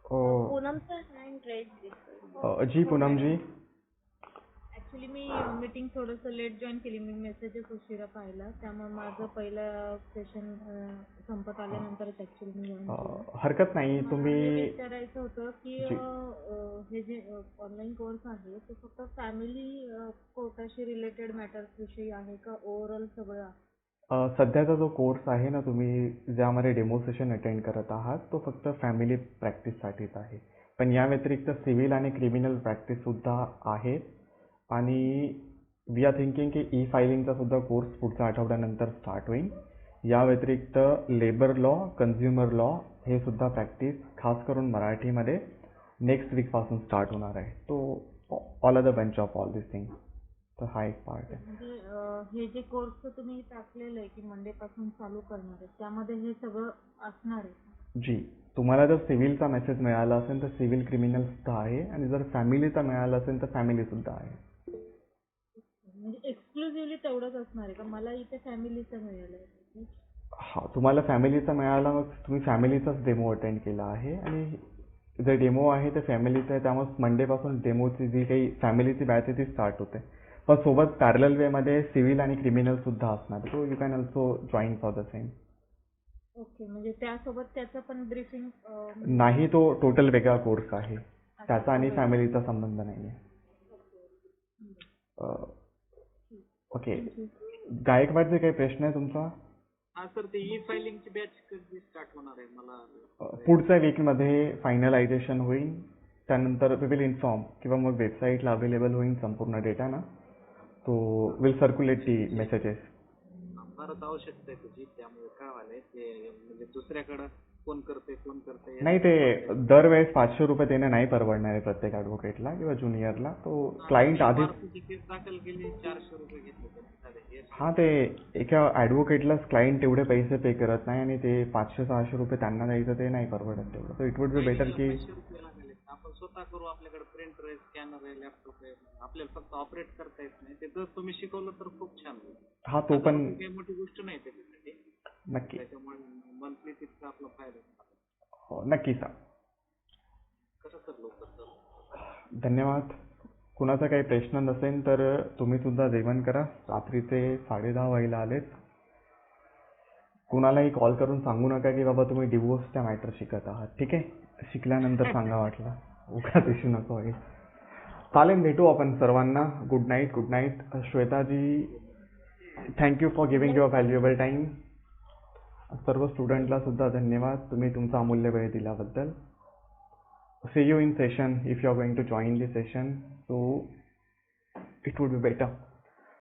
पूनमचा हँड रेज दिसतोय. जी पूनमजी. ऍक्च्युली मी मीटिंग थोडंसं लेट जॉईन केली, मी मेसेजेस उशिरा पाहिला, त्यामुळे माझं पहिलं सेशन संपत आल्यानंतरच ऍक्च्युली मी जॉईन केलं. हरकत नाही. मला तुम्ही हे विचारायचं होतं की जी. हे जे ऑनलाईन कोर्स आहे ते फक्त फॅमिली कोर्टाशी रिलेटेड मॅटर्स विषयी आहे का ओव्हरऑल सगळं? सध्याचा जो कोर्स आहे ना, तुम्ही ज्यामध्ये डेमो सेशन अटेंड करत आहात, तो फक्त फॅमिली प्रॅक्टिससाठीच आहे. पण या व्यतिरिक्त सिव्हिल आणि क्रिमिनल प्रॅक्टिससुद्धा आहे. आणि वी आर थिंकिंग की ई फायलिंगचा सुद्धा कोर्स पुढच्या आठवड्यानंतर स्टार्ट होईल. या व्यतिरिक्त लेबर लॉ, कन्झ्युमर लॉ हे सुद्धा प्रॅक्टिस खास करून मराठीमध्ये नेक्स्ट वीकपासून स्टार्ट होणार आहे. तो all are the bunch of all this thing. तर हा एक पार्ट आहे. म्हणजे हे जे कोर्स तुम्ही टाकलेलं आहे की मंडे पासून चालू करणार आहे, त्यामध्ये हे सगळं असणार आहे? जी. तुम्हाला जर सिव्हिलचा मेसेज मिळाला असेल तर सिव्हिल क्रिमिनल सुद्धा आहे, आणि जर फॅमिलीचा मिळाला असेल तर फॅमिली सुद्धा आहे. म्हणजे एक्सक्लुझिव्हली तेवढंच असणार आहे का? मला इथे फॅमिलीचं मिळालं आहे. हा, तुम्हाला फॅमिलीचा मिळाला, मग तुम्ही फॅमिलीचाच डेमो अटेंड केला आहे, आणि जे डेमो आहे ते फॅमिलीचं आहे, त्यामुळे मंडेपासून डेमोची जी काही फॅमिलीची बॅच आहे ती स्टार्ट होते. पण सोबत पॅरलल वेमध्ये सिव्हिल आणि क्रिमिनल सुद्धा असणार, so you can also join for the same. Okay, म्हणजे त्यासोबत त्याचं पण ब्रीफिंग नाही, तो टोटल वेगळा कोर्स आहे, त्याचा आणि फॅमिलीचा संबंध नाही आहे. ओके. गायकवाडचे काही प्रश्न आहे तुमचा? हा सर ते ई फायलिंगची बॅच कधी स्टार्ट होणार आहे मला पुढच्या वीकमध्ये फायनलायझेशन होईल. त्यानंतर वी विल इन्फॉर्म किंवा मग वेबसाईटला अवेलेबल होईल संपूर्ण डेटा ना, तो विल सर्क्युलेट दी मेसेजेस. फारच आवश्यकता आहे त्याची, त्यामुळे काय व्हायलंय ते म्हणजे दुसऱ्याकडं कोण करते नाही ते दरवेळेस 500 रुपये देणं नाही परवडणार आहे प्रत्येक ॲडव्होकेटला किंवा ज्युनियरला. तो क्लायंट आधीच मारुतीची केस दाखल केली 400 रुपये घेतले त्यांनी. हा ते एका ॲडव्होकेटलाच क्लायंट एवढे पैसे पे करत नाही आणि ते 500-600 रुपये त्यांना द्यायचं ते नाही परवडत तेवढं. So it would be better की 500 रुपये लागले आपण स्वतः करू. आपल्याकडे प्रिंटर आहे, स्कॅनर आहे, लॅपटॉप आहे, आपल्याला फक्त ऑपरेट करता येत नाही. ते जर तुम्ही शिकवलं तर खूप छान होईल. हा तो पण काही मोठी गोष्ट नाही त्याच्यासाठी, नक्की त्याच्यामुळे मंथली तितका आपला फायदा आहे. हो नक्की सर. कसं सर लवकर सर. धन्यवाद. कुणाचा काही प्रश्न नसेल तर तुम्ही सुद्धा जेवण करा. रात्रीचे 10:30 व्हायला आलेत. कुणालाही कॉल करून सांगू नका की बाबा तुम्ही डिवोर्सच्या मॅटर शिकत आहात. ठीक आहे, शिकल्यानंतर सांगा वाटलं, उगाच इश्यू नको होईल. चालेल, भेटू आपण सर्वांना. Good night. Good night. श्वेताजी, thank you for giving your valuable time. सर्व स्टुडंटला सुद्धा धन्यवाद तुम्ही तुमचा अमूल्य वेळ दिल्याबद्दल. See you in session if you are going to join the session, so it would be better.